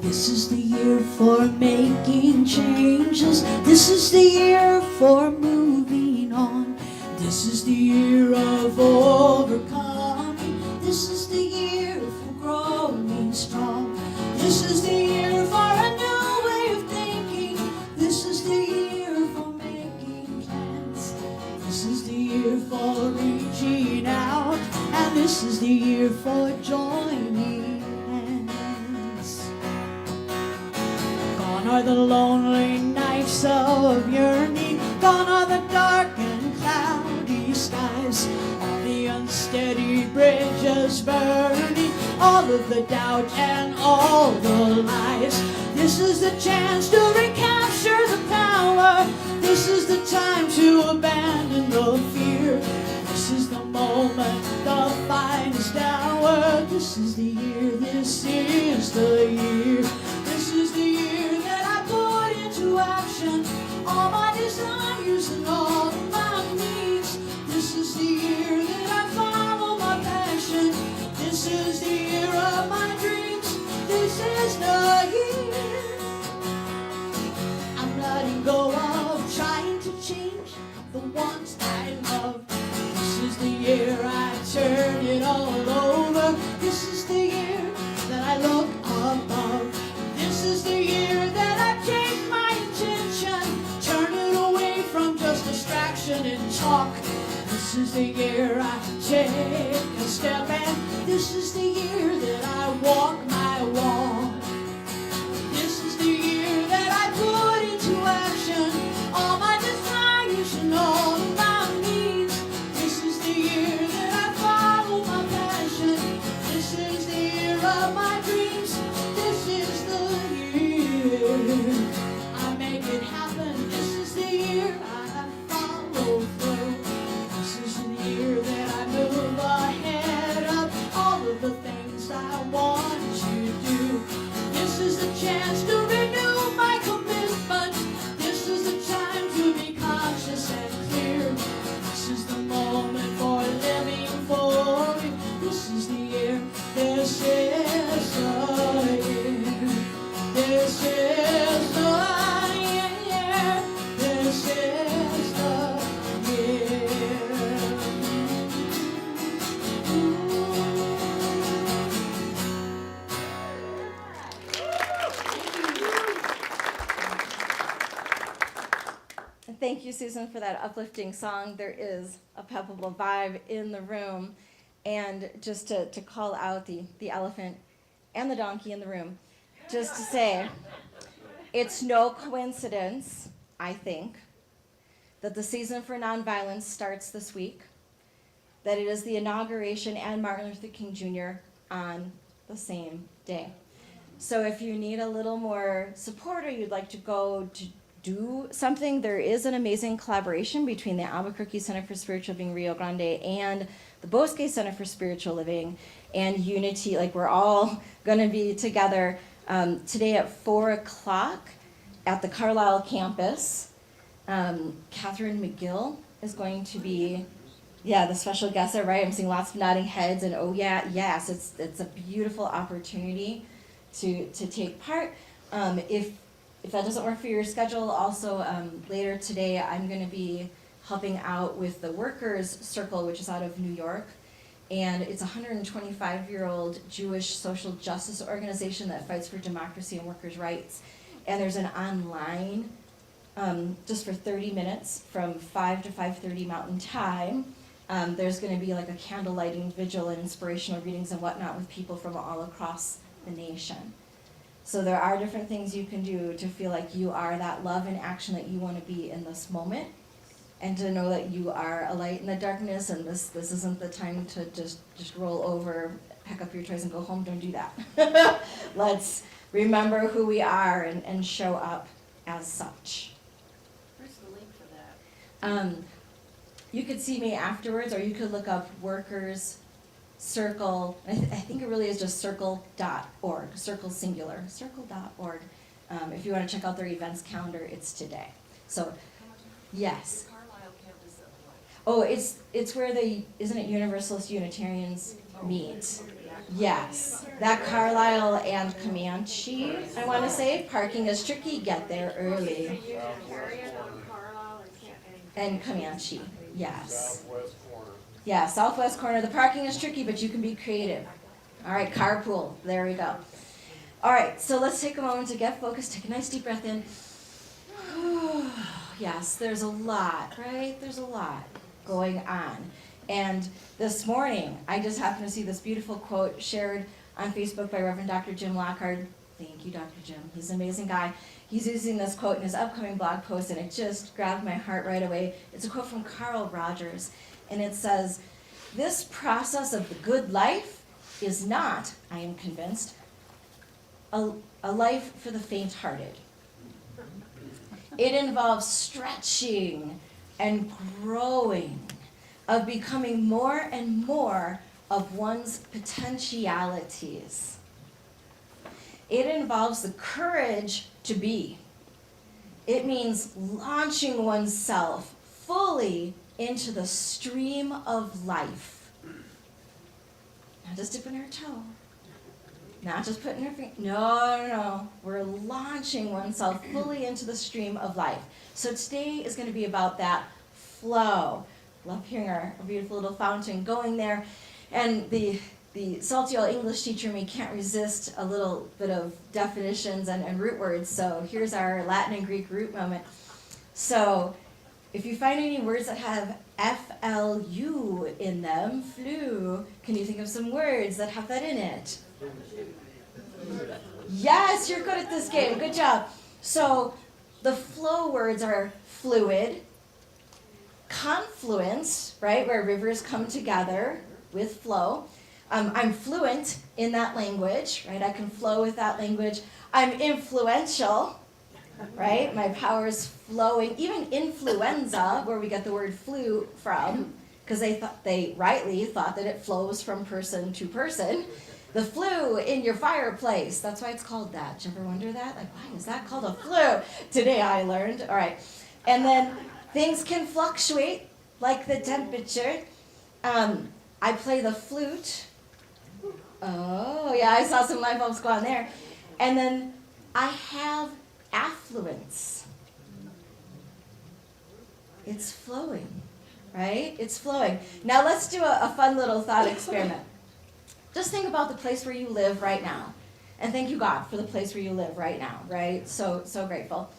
This is the year for making changes. This is the year for moving on. This is the year of overcoming. This is the year for growing strong. This is the year for a new way of thinking. This is the year for making plans. This is the year for reaching out. And this is the year for joining hands. Gone are the lonely nights of yearning. Gone are the dark and cloudy skies. All the unsteady bridges burning. All of the doubt and all the lies. This is the chance to recapture the power. This is the time to abandon the fear. This is the moment, the finest hour. This is the year, this is the year. This is the year that I put into action all my desires and all my needs. This is the year that I follow my passion. This is the year of my dreams. This is the year I'm letting go of trying to change the ones I love. This is the year I turn it all over. This is the year that I look above. This is the year that I change my intention, turn it away from just distraction and talk. This is the year I take a step, and this is the year that I walk my walk. This is the year that I put into action all my desires and all my needs. This is the year that I follow my passion. This is the year of my dreams. This is the year I make it happen. This is the year I follow through. This is the year that I move ahead of all of the things I want to do. This is the chance to renew my commitment. This is the time to be conscious and clear. This is the moment for living for it. This is the year. This is the year. This is the year. This is the year. Thank you, Susan, for that uplifting song. There is a palpable vibe in the room. And just to call out the elephant and the donkey in the room, just to say, it's no coincidence, I think, that the season for nonviolence starts this week, that it is the inauguration and Martin Luther King Jr. on the same day. So if you need a little more support or you'd like to go to do something, there is an amazing collaboration between the Albuquerque Center for Spiritual Living Rio Grande and the Bosque Center for Spiritual Living and Unity. Like, we're all going to be together today at 4 o'clock at the Carlisle campus. Catherine McGill is going to be, the special guest there, right? I'm seeing lots of nodding heads and oh yeah, yes, it's a beautiful opportunity to take part. If that doesn't work for your schedule, also later today I'm going to be helping out with the Workers Circle, which is out of New York. And it's a 125-year-old Jewish social justice organization that fights for democracy and workers' rights. And there's an online, just for 30 minutes from 5 to 5:30 Mountain Time. There's going to be like a candle lighting vigil and inspirational readings and whatnot with people from all across the nation. So there are different things you can do to feel like you are that love and action that you want to be in this moment, and to know that you are a light in the darkness, and this isn't the time to just roll over, pack up your toys and go home. Don't do that. Let's remember who we are and show up as such. Where's the link for that? You could see me afterwards, or you could look up Workers Circle. I think it really is just circle.org, circle singular, circle.org. If you want to check out their events calendar, it's today. So, yes. Carlisle campus of what? Oh, it's where isn't it Universalist Unitarians meet? Yes, that Carlisle and Comanche, I want to say. Parking is tricky, get there early. Unitarian of Carlisle And Comanche, yes. Southwest corner. Yeah, southwest corner. The parking is tricky, but you can be creative. All right, carpool. There we go. All right, so let's take a moment to get focused. Take a nice deep breath in. Yes, there's a lot, right? There's a lot going on. And this morning, I just happened to see this beautiful quote shared on Facebook by Reverend Dr. Jim Lockhart. Thank you, Dr. Jim. He's an amazing guy. He's using this quote in his upcoming blog post, and it just grabbed my heart right away. It's a quote from Carl Rogers, and it says, "This process of the good life is not, I am convinced, a life for the faint-hearted. It involves stretching and growing, of becoming more and more of one's potentialities. It involves the courage to be. It means launching oneself fully into the stream of life." Not just dipping her toe. Not just putting her finger. No. We're launching oneself fully into the stream of life. So today is going to be about that flow. Love hearing our beautiful little fountain going there. And the salty old English teacher me can't resist a little bit of definitions and root words. So here's our Latin and Greek root moment. So if you find any words that have FLU in them, flu, can you think of some words that have that in it? Yes, you're good at this game. Good job. So the flow words are fluid, confluence, right, where rivers come together with flow. I'm fluent in that language, right? I can flow with that language. I'm influential, right? My power is flowing. Even influenza, where we get the word flu from, because they rightly thought that it flows from person to person. The flue in your fireplace, that's why it's called that. Did you ever wonder that? Like, why is that called a flue? Today I learned. All right. And then things can fluctuate, like the temperature. I play the flute. Oh, yeah, I saw some light bulbs go on there. And then I have affluence. It's flowing, right? It's flowing. Now let's do a fun little thought experiment. Just think about the place where you live right now. And thank you, God, for the place where you live right now, right? So grateful.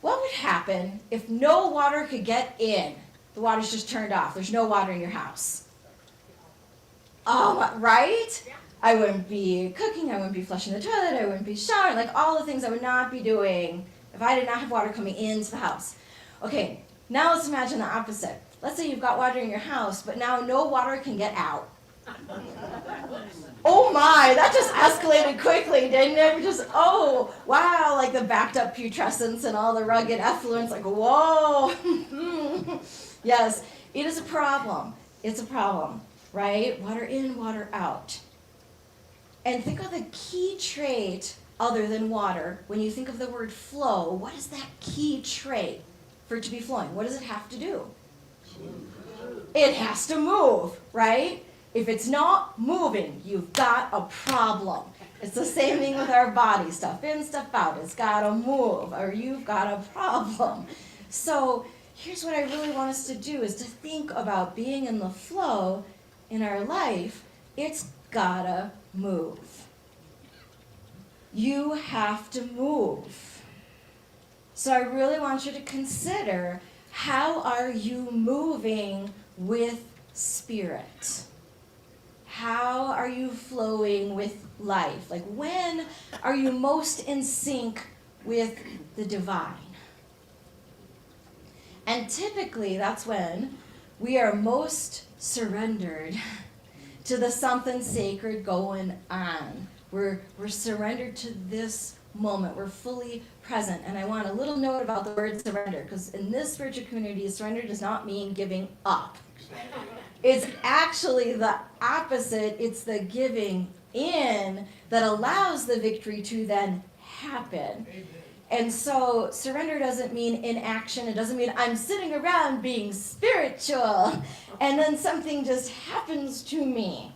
What would happen if no water could get in? The water's just turned off. There's no water in your house. Oh, right? I wouldn't be cooking. I wouldn't be flushing the toilet. I wouldn't be showering. Like all the things I would not be doing if I did not have water coming into the house. Okay, now let's imagine the opposite. Let's say you've got water in your house, but now no water can get out. Oh my, that just escalated quickly, didn't it? Just, oh, wow, like the backed up putrescence and all the rugged effluence, like, whoa. Yes, it is a problem. It's a problem, right? Water in, water out. And think of the key trait other than water. When you think of the word flow, what is that key trait for it to be flowing? What does it have to do? It has to move, right? If it's not moving, you've got a problem. It's the same thing with our body. Stuff in, stuff out. It's got to move, or you've got a problem. So here's what I really want us to do is to think about being in the flow in our life. It's gotta move. You have to move. So I really want you to consider, how are you moving with spirit? How are you flowing with life? Like, when are you most in sync with the divine? And typically that's when we are most surrendered to the something sacred going on. We're surrendered to this moment. We're fully present. And I want a little note about the word surrender, because in this spiritual community, surrender does not mean giving up. It's actually the opposite. It's the giving in that allows the victory to then happen. And so surrender doesn't mean inaction. It doesn't mean I'm sitting around being spiritual and then something just happens to me.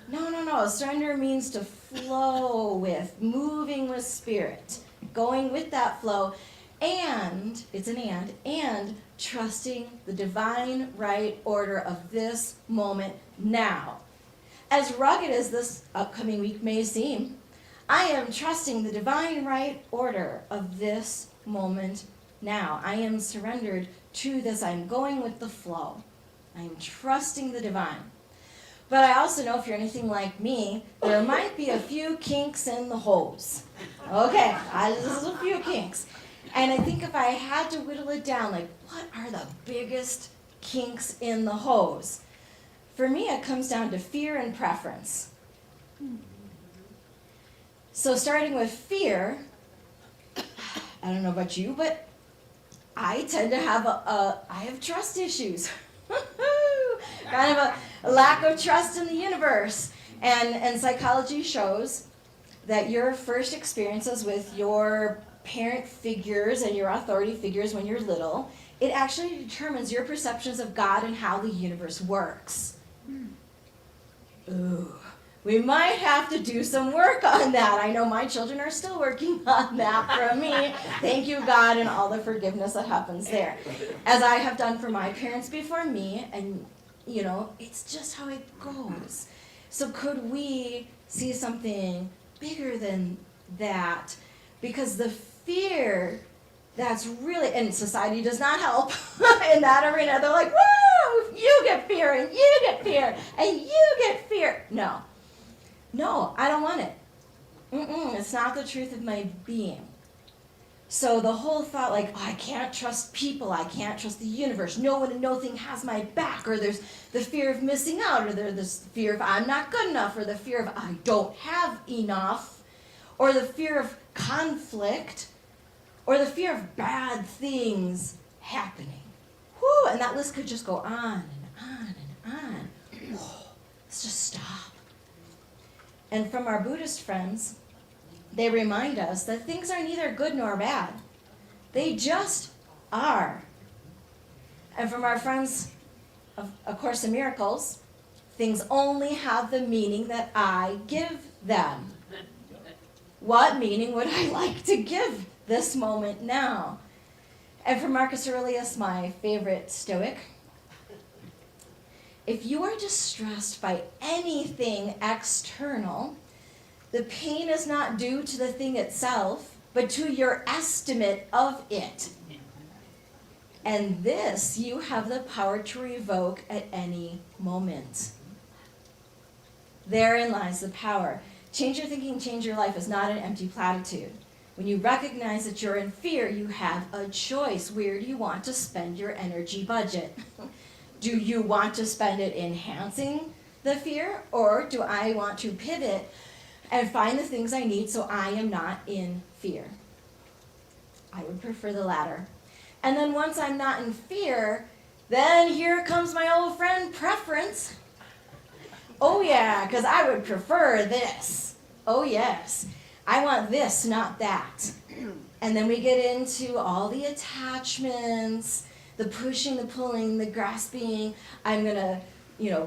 No. Surrender means to flow with, moving with spirit, going with that flow, and, it's an and trusting the divine right order of this moment now. As rugged as this upcoming week may seem, I am trusting the divine right order of this moment now. I am surrendered to this. I'm going with the flow. I am trusting the divine. But I also know, if you're anything like me, there might be a few kinks in the hose. Okay, there's a few kinks. And I think if I had to whittle it down, like, what are the biggest kinks in the hose? For me, it comes down to fear and preference. So starting with fear, I don't know about you, but I tend to have I have trust issues. Kind of a lack of trust in the universe. And psychology shows that your first experiences with your parent figures and your authority figures when you're little, it actually determines your perceptions of God and how the universe works. Ooh. We might have to do some work on that. I know my children are still working on that for me. Thank you, God, and all the forgiveness that happens there. As I have done for my parents before me, and, you know, it's just how it goes. So could we see something bigger than that? Because the fear that's really, and society does not help in that arena. They're like, woo, you get fear, and you get fear, and you get fear. No, I don't want it. It's not the truth of my being. So the whole thought, like, oh, I can't trust people, I can't trust the universe, no one and nothing has my back, or there's the fear of missing out, or there's this fear of I'm not good enough, or the fear of I don't have enough, or the fear of conflict, or the fear of bad things happening. Whew, and that list could just go on and on and on. Whoa, let's just stop. And from our Buddhist friends, they remind us that things are neither good nor bad. They just are. And from our friends of A Course in Miracles, things only have the meaning that I give them. What meaning would I like to give this moment now? And from Marcus Aurelius, my favorite Stoic, if you are distressed by anything external, the pain is not due to the thing itself, but to your estimate of it. And this you have the power to revoke at any moment. Therein lies the power. Change your thinking, change your life is not an empty platitude. When you recognize that you're in fear, you have a choice. Where do you want to spend your energy budget? Do you want to spend it enhancing the fear, or do I want to pivot and find the things I need so I am not in fear? I would prefer the latter. And then once I'm not in fear, then here comes my old friend preference. Oh yeah, because I would prefer this. Oh yes, I want this, not that. And then we get into all the attachments, the pushing, the pulling, the grasping. I'm going to,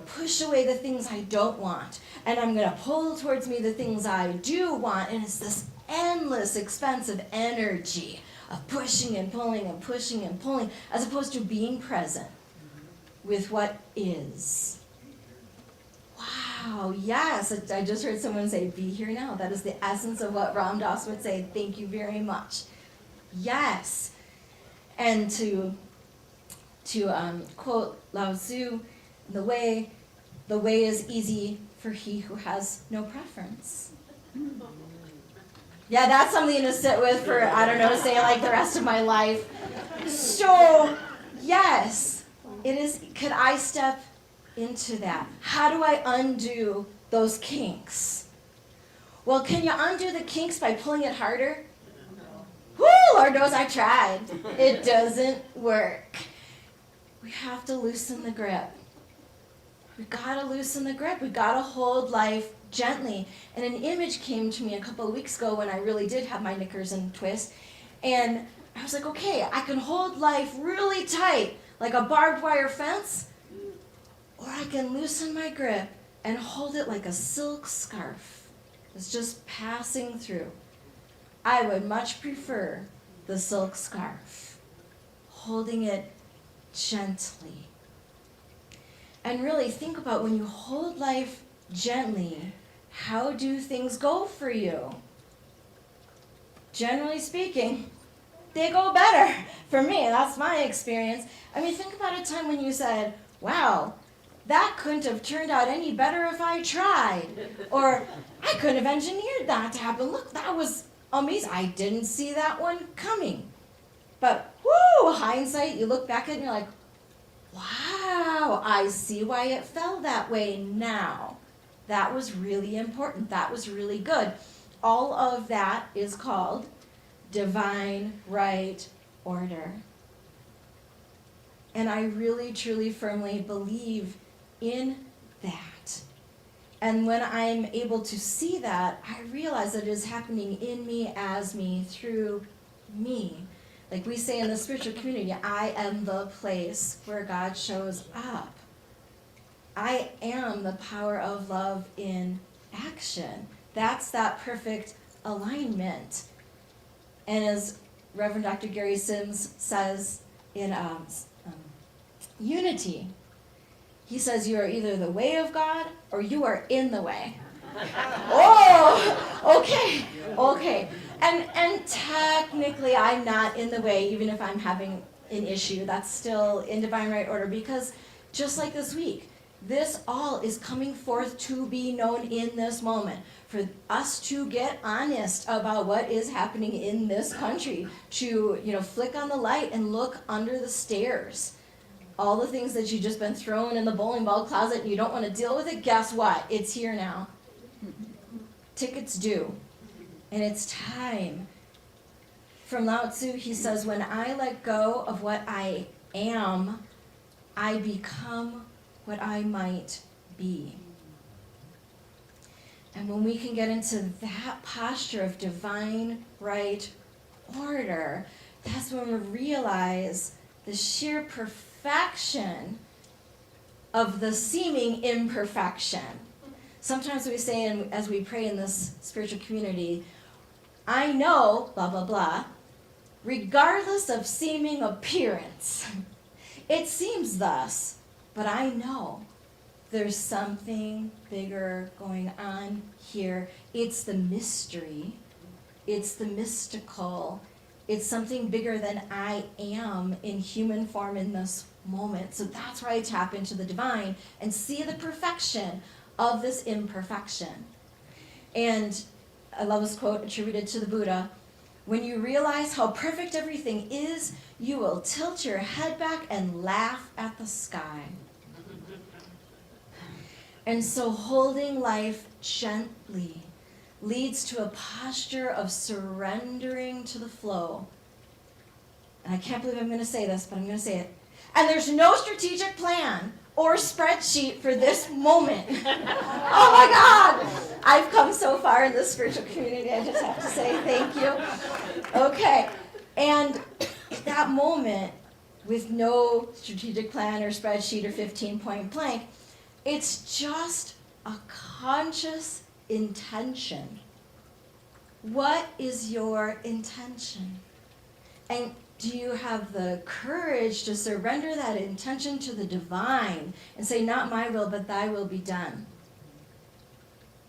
push away the things I don't want. And I'm going to pull towards me the things I do want. And it's this endless expense of energy of pushing and pulling and pushing and pulling, as opposed to being present with what is. Wow, yes. I just heard someone say, be here now. That is the essence of what Ram Dass would say. Thank you very much. Yes. And to quote Lao Tzu, the way is easy for he who has no preference. Yeah, that's something to sit with for, I don't know, say like the rest of my life. So, yes, it is. Could I step into that? How do I undo those kinks? Well, can you undo the kinks by pulling it harder? Whoo, Lord knows I tried. It doesn't work. We have to loosen the grip. We gotta loosen the grip. We gotta hold life gently. And an image came to me a couple of weeks ago when I really did have my knickers in a twist. And I was like, okay, I can hold life really tight, like a barbed wire fence, or I can loosen my grip and hold it like a silk scarf. It's just passing through. I would much prefer the silk scarf, holding it gently. And really think about when you hold life gently, how do things go for you? Generally speaking, they go better. For me, that's my experience. I mean, think about a time when you said, wow, that couldn't have turned out any better if I tried. Or, I couldn't have engineered that to happen. Look, that was amazing. I didn't see that one coming. But, whoo, hindsight, you look back at it and you're like, wow, I see why it fell that way now. That was really important. That was really good. All of that is called divine right order. And I really, truly, firmly believe in that. And when I'm able to see that, I realize that it is happening in me, as me, through me. Like we say in the spiritual community, I am the place where God shows up. I am the power of love in action. That's that perfect alignment. And as Reverend Dr. Gary Sims says in Unity, he says you are either the way of God or you are in the way. Oh, okay. And technically I'm not in the way, even if I'm having an issue. That's still in divine right order, because just like this week, this all is coming forth to be known in this moment. For us to get honest about what is happening in this country, to flick on the light and look under the stairs. All the things that you've just been thrown in the bowling ball closet and you don't want to deal with it, guess what? It's here now. Tickets due. And it's time. From Lao Tzu, he says, when I let go of what I am, I become what I might be. And when we can get into that posture of divine right order, that's when we realize the sheer perfection of the seeming imperfection. Sometimes we say, as we pray in this spiritual community, I know, blah, blah, blah, regardless of seeming appearance. It seems thus, but I know there's something bigger going on here. It's the mystery. It's the mystical. It's something bigger than I am in human form in this moment. So that's where I tap into the divine and see the perfection of this imperfection. And I love this quote attributed to the Buddha. When you realize how perfect everything is, you will tilt your head back and laugh at the sky. And so holding life gently leads to a posture of surrendering to the flow. And I can't believe I'm going to say this, but I'm going to say it. And there's no strategic plan or spreadsheet for this moment. Oh my God! I've come so far in this spiritual community, I just have to say thank you. Okay, and that moment with no strategic plan or spreadsheet or 15-point blank, It's just a conscious intention. What is your intention? And do you have the courage to surrender that intention to the divine and say, not my will, but thy will be done?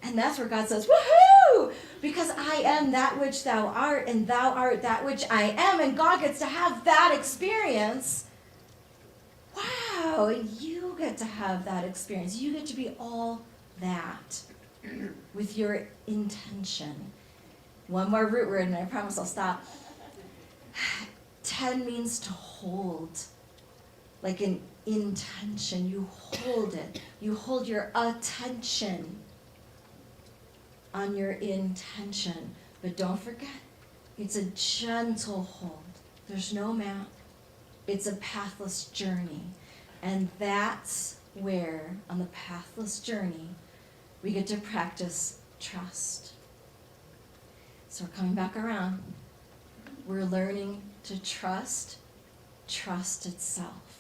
And that's where God says, woohoo! Because I am that which thou art, and thou art that which I am, and God gets to have that experience. Wow, and you get to have that experience. You get to be all that with your intention. One more root word, and I promise I'll stop. 10 means to hold, like an intention. You hold it. You hold your attention on your intention. But don't forget, it's a gentle hold. There's no map. It's a pathless journey. And that's where, on the pathless journey, we get to practice trust. So we're coming back around. We're learning to trust itself.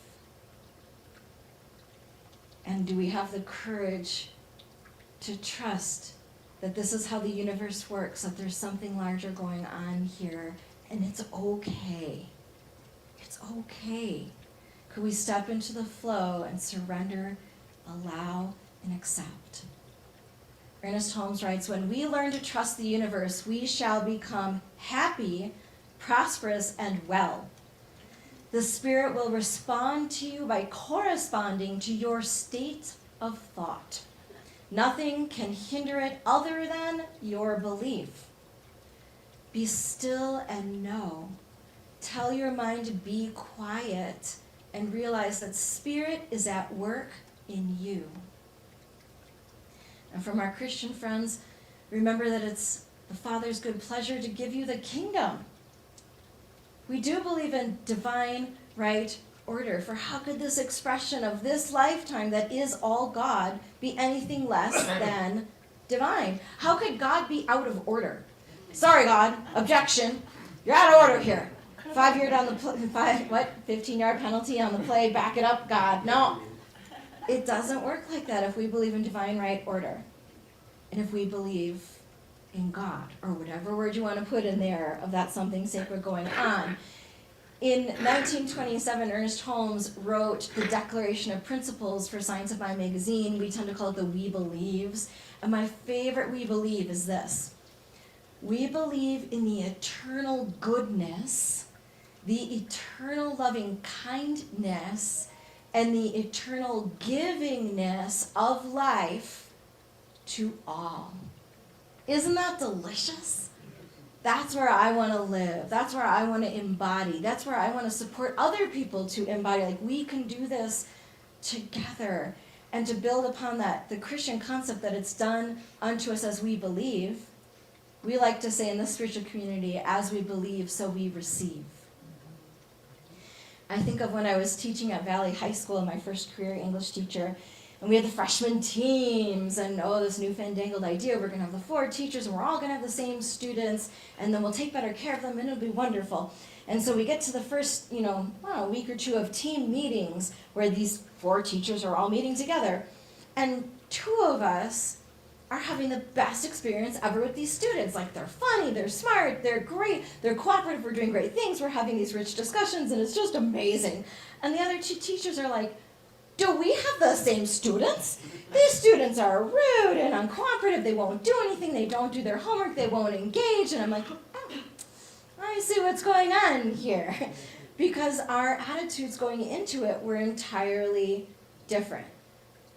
And do we have the courage to trust that this is how the universe works, that there's something larger going on here, and it's okay. It's okay. Could we step into the flow and surrender, allow, and accept? Ernest Holmes writes, when we learn to trust the universe, we shall become happy, prosperous, and well. The Spirit will respond to you by corresponding to your state of thought. Nothing can hinder it other than your belief. Be still and know. Tell your mind to be quiet and realize that Spirit is at work in you. And from our Christian friends, remember that it's the Father's good pleasure to give you the kingdom. We do believe in divine right order, for how could this expression of this lifetime that is all God be anything less than divine? How could God be out of order? Sorry, God, objection. You're out of order here. 5-yard on the 15-yard penalty on the play. Back it up, God. No, it doesn't work like that if we believe in divine right order, and if we believe in God, or whatever word you want to put in there of that something sacred going on. In 1927, Ernest Holmes wrote the Declaration of Principles for Science of Mind magazine. We tend to call it the We Believes. And my favorite We Believe is this. We believe in the eternal goodness, the eternal loving kindness, and the eternal givingness of life to all. Isn't that delicious? That's where I want to live. That's where I want to embody. That's where I want to support other people to embody. Like, we can do this together. And to build upon that, the Christian concept that it's done unto us as we believe, we like to say in the spiritual community, as we believe, so we receive. I think of when I was teaching at Valley High School, my first career English teacher, and we had the freshman teams, and this new fandangled idea, we're going to have the 4 teachers, and we're all going to have the same students, and then we'll take better care of them, and it'll be wonderful. And so we get to the first, week or 2 of team meetings, where these 4 teachers are all meeting together, and 2 of us are having the best experience ever with these students. Like, they're funny, they're smart, they're great, they're cooperative, we're doing great things, we're having these rich discussions, and it's just amazing. And the other 2 teachers are like, do we have the same students? These students are rude and uncooperative. They won't do anything. They don't do their homework. They won't engage. And I'm like, I see what's going on here. Because our attitudes going into it were entirely different.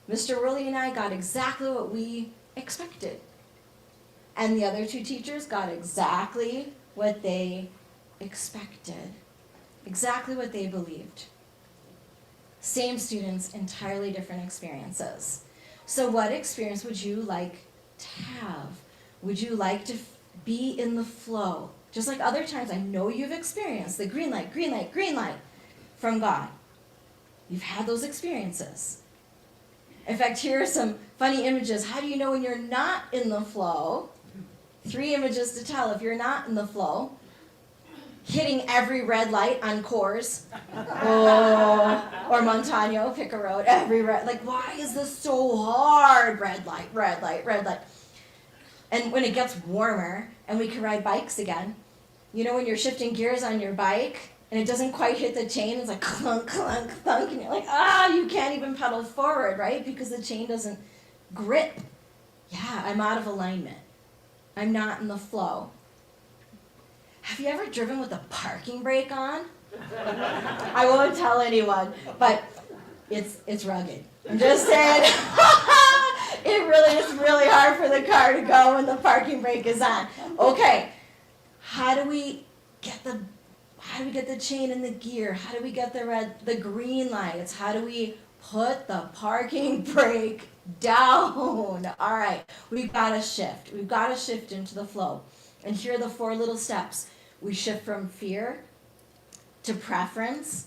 Mr. Worley and I got exactly what we expected. And the other 2 teachers got exactly what they expected. Exactly what they believed. Same students, entirely different experiences. So what experience would you like to have? Would you like to be in the flow? Just like other times, I know you've experienced the green light, green light, green light from God. You've had those experiences. In fact, here are some funny images. How do you know when you're not in the flow? 3 images to tell if you're not in the flow. hitting every red light on Coors, or Montano, pick a road, every red, like, why is this so hard? Red light, red light, red light. And when it gets warmer and we can ride bikes again, you know when you're shifting gears on your bike and it doesn't quite hit the chain, it's like clunk, clunk, thunk, and you're like, you can't even pedal forward, right? Because the chain doesn't grip. Yeah, I'm out of alignment. I'm not in the flow. Have you ever driven with a parking brake on? I won't tell anyone, but it's rugged. I'm just saying, it really is really hard for the car to go when the parking brake is on. Okay, how do we get the chain in the gear? How do we get the green lights? How do we put the parking brake down? All right, we've got to shift. We've got to shift into the flow. And here are the 4 little steps. We shift from fear to preference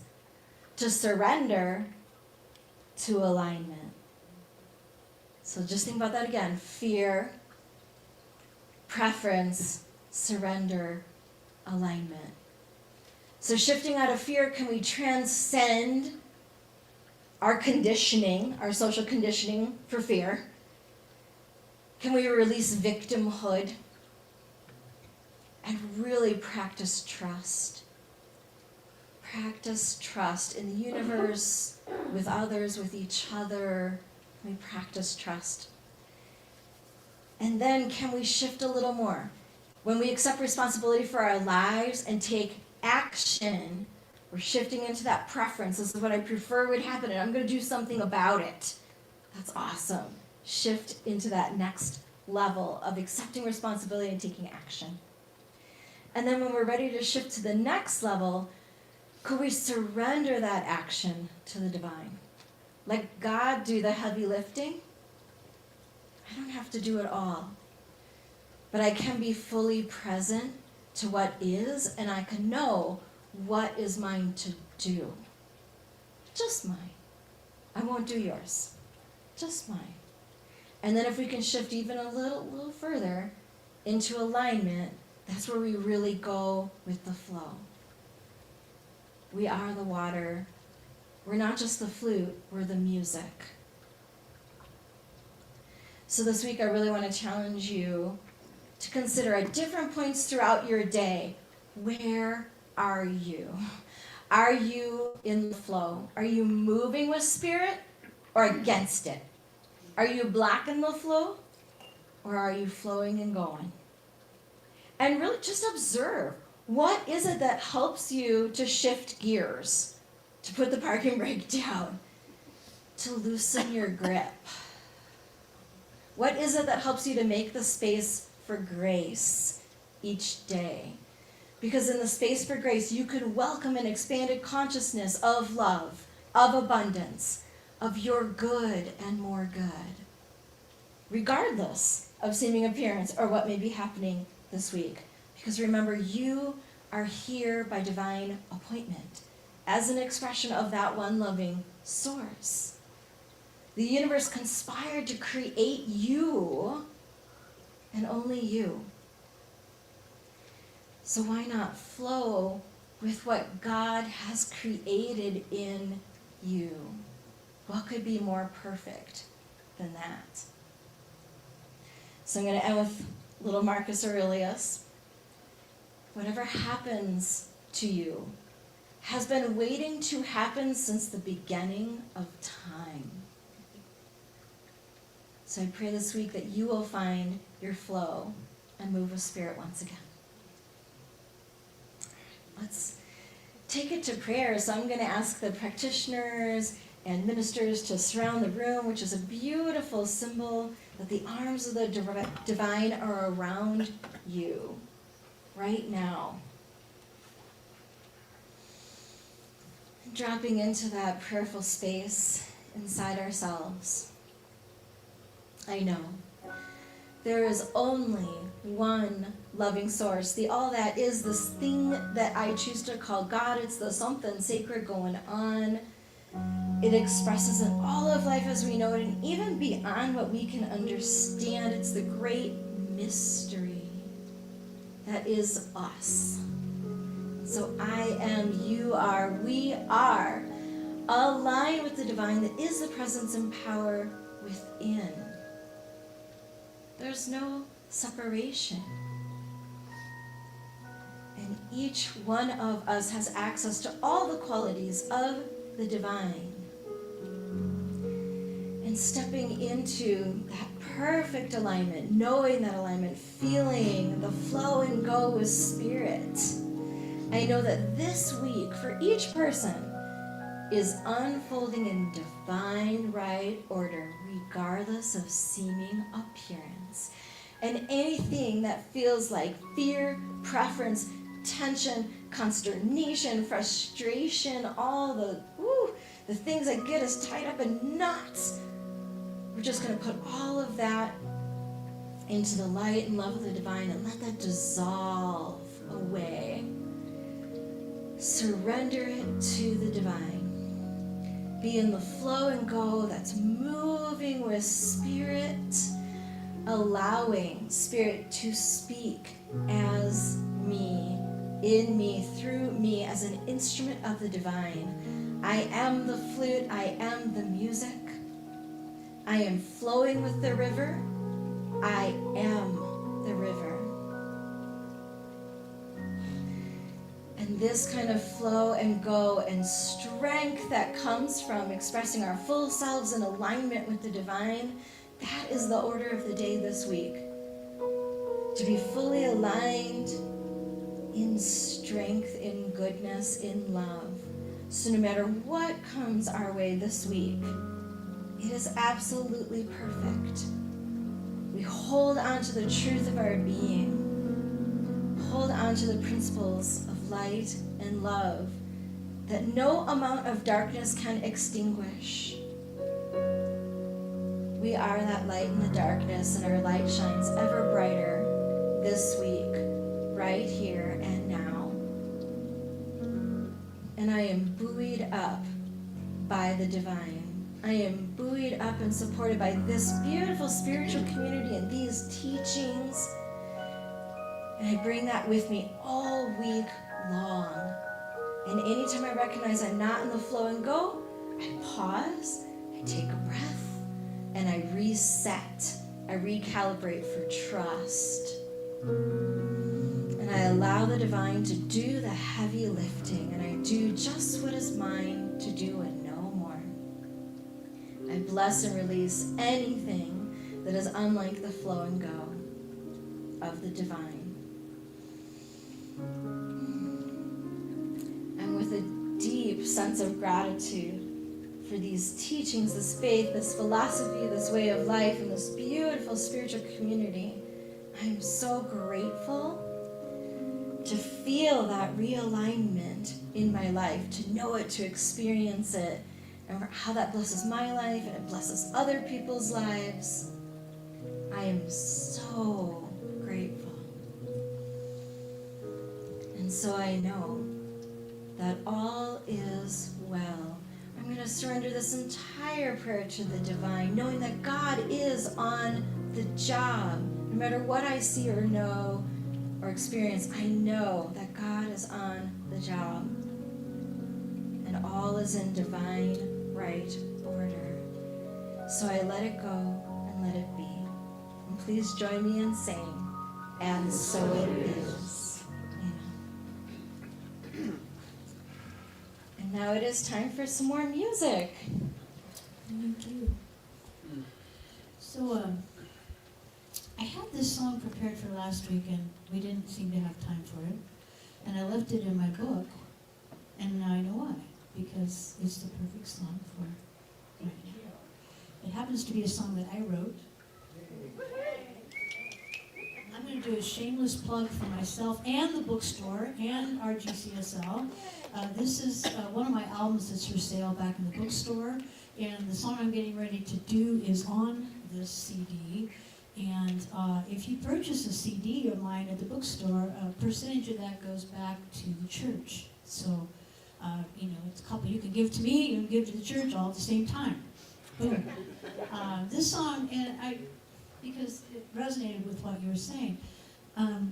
to surrender to alignment. So just think about that again. Fear, preference, surrender, alignment. So shifting out of fear, can we transcend our conditioning, our social conditioning for fear? Can we release victimhood and really practice trust? Practice trust in the universe, with others, with each other. We practice trust. And then can we shift a little more? When we accept responsibility for our lives and take action, we're shifting into that preference. This is what I prefer would happen, and I'm going to do something about it. That's awesome. Shift into that next level of accepting responsibility and taking action. And then when we're ready to shift to the next level, could we surrender that action to the divine? Let God do the heavy lifting. I don't have to do it all. But I can be fully present to what is, and I can know what is mine to do. Just mine. I won't do yours. Just mine. And then if we can shift even a little further into alignment, that's where we really go with the flow. We are the water. We're not just the flute, we're the music. So this week I really want to challenge you to consider at different points throughout your day, where are you? Are you in the flow? Are you moving with spirit or against it? Are you blocking the flow or are you flowing and going? And really just observe, what is it that helps you to shift gears, to put the parking brake down, to loosen your grip? What is it that helps you to make the space for grace each day? Because in the space for grace, you can welcome an expanded consciousness of love, of abundance, of your good and more good, regardless of seeming appearance or what may be happening this week. Because remember, you are here by divine appointment as an expression of that one loving source. The universe conspired to create you and only you. So why not flow with what God has created in you? What could be more perfect than that? So I'm going to end with little Marcus Aurelius. Whatever happens to you has been waiting to happen since the beginning of time. So I pray this week that you will find your flow and move with spirit once again. Let's take it to prayer. So I'm going to ask the practitioners and ministers to surround the room, which is a beautiful symbol that the arms of the divine are around you right now. Dropping into that prayerful space inside ourselves. I know there is only one loving source. The all that is this thing that I choose to call God. It's the something sacred going on. It expresses in all of life as we know it, and even beyond what we can understand. It's the great mystery that is us. So I am, you are, we are aligned with the divine that is the presence and power within. There's no separation. And each one of us has access to all the qualities of the divine. And stepping into that perfect alignment, knowing that alignment, feeling the flow and go with spirit. I know that this week, for each person, is unfolding in divine right order, regardless of seeming appearance. And anything that feels like fear, preference, tension, consternation, frustration, all the things that get us tied up in knots, we're just going to put all of that into the light and love of the divine and let that dissolve away. Surrender it to the divine. Be in the flow and go that's moving with spirit, allowing spirit to speak as me, in me, through me, as an instrument of the divine. I am the flute, I am the music. I am flowing with the river. I am the river. And this kind of flow and go and strength that comes from expressing our full selves in alignment with the divine, that is the order of the day this week. To be fully aligned in strength, in goodness, in love. So no matter what comes our way this week, it is absolutely perfect. We hold on to the truth of our being. Hold on to the principles of light and love that no amount of darkness can extinguish. We are that light in the darkness, and our light shines ever brighter this week, right here and now. And I am buoyed up by the divine. I am buoyed up and supported by this beautiful spiritual community and these teachings. And I bring that with me all week long. And anytime I recognize I'm not in the flow and go, I pause, I take a breath, and I reset. I recalibrate for trust. And I allow the divine to do the heavy lifting, and I do just what is mine to do and no more. I bless and release anything that is unlike the flow and go of the divine. And with a deep sense of gratitude for these teachings, this faith, this philosophy, this way of life, and this beautiful spiritual community, I am so grateful to feel that realignment in my life, to know it, to experience it, and how that blesses my life and it blesses other people's lives. I am so grateful. And so I know that all is well. I'm going to surrender this entire prayer to the divine, knowing that God is on the job. No matter what I see or know or experience, I know that God is on the job. And all is in divine right order. So I let it go and let it be. And please join me in saying, and so it is. Amen. And now it is time for some more music. Thank you. So, I had this song prepared for last week, and we didn't seem to have time for it. And I left it in my book, and now I know why. Because it's the perfect song for right now. It happens to be a song that I wrote. I'm going to do a shameless plug for myself and the bookstore and RGCSL. This is one of my albums that's for sale back in the bookstore, and the song I'm getting ready to do is on this CD. And if you purchase a CD of mine at the bookstore, a percentage of that goes back to the church. So, it's a couple you can give to me, you can give to the church all at the same time. Boom. This song, because it resonated with what you were saying,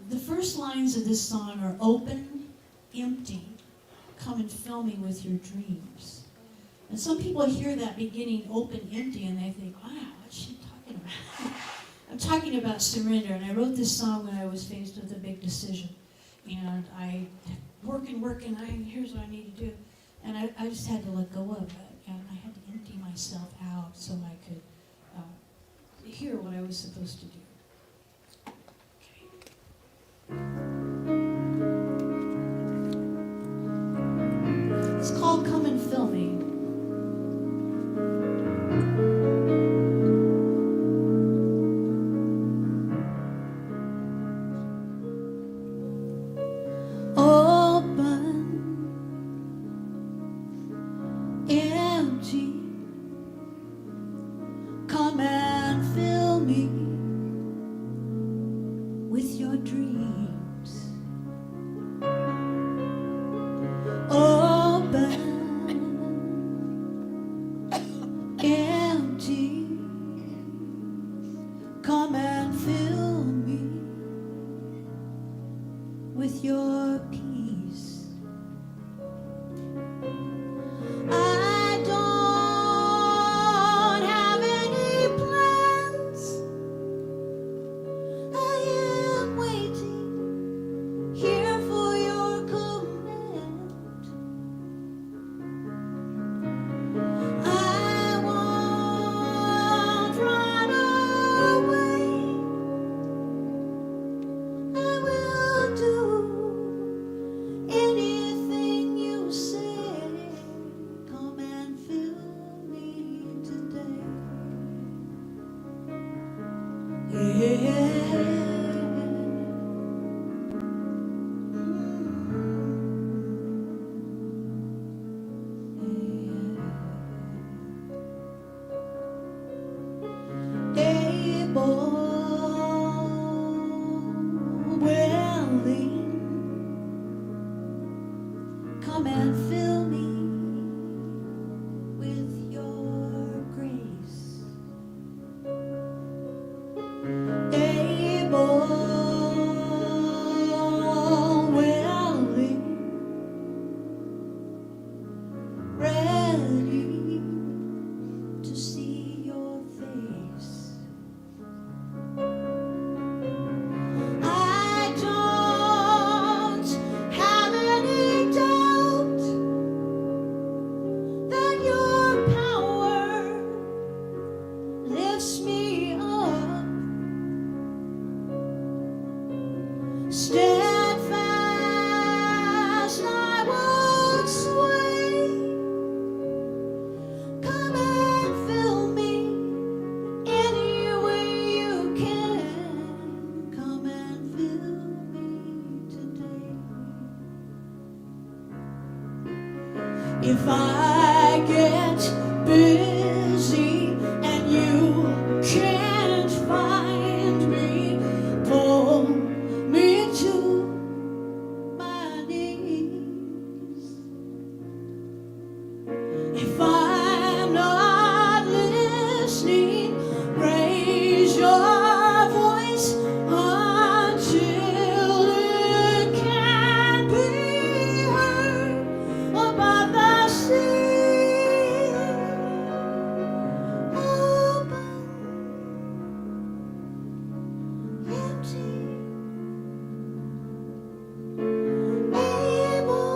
the first lines of this song are open empty. Come and fill me with your dreams. And some people hear that beginning open, empty, and they think, wow, what's she talking about? I'm talking about surrender, and I wrote this song when I was faced with a big decision. And I work, and here's what I need to do. And I just had to let go of it, and I had to empty myself out so I could hear what I was supposed to do. It's called Come and Fill Me. Open, empty, come and fill me with your dreams. Open, empty, come and fill me with your peace. I don't have any plans. I am waiting here for your command. I won't run away. I will do anything you say. Come and fill me today. Able, willing, come and fill me with your grace. Able, willing, ready to see your face. I don't have any doubt that your power lifts me up. Steadfast, I won't sway. Come and fill me any way you can. Come and fill me today. If I get busy and you can't find me, pull me to my knees. If I'm not listening, raise your voice until it can be heard above the sea. Open, empty, able,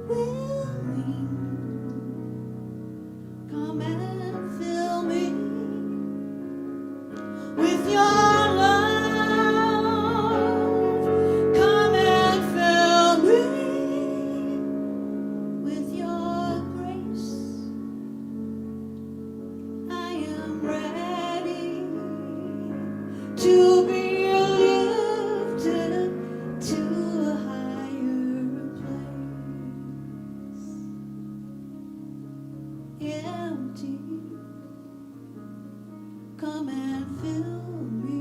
willing, come and fill me with your love. Come and fill me with your grace. I am ready to be lifted to a higher place. Empty, come and fill me.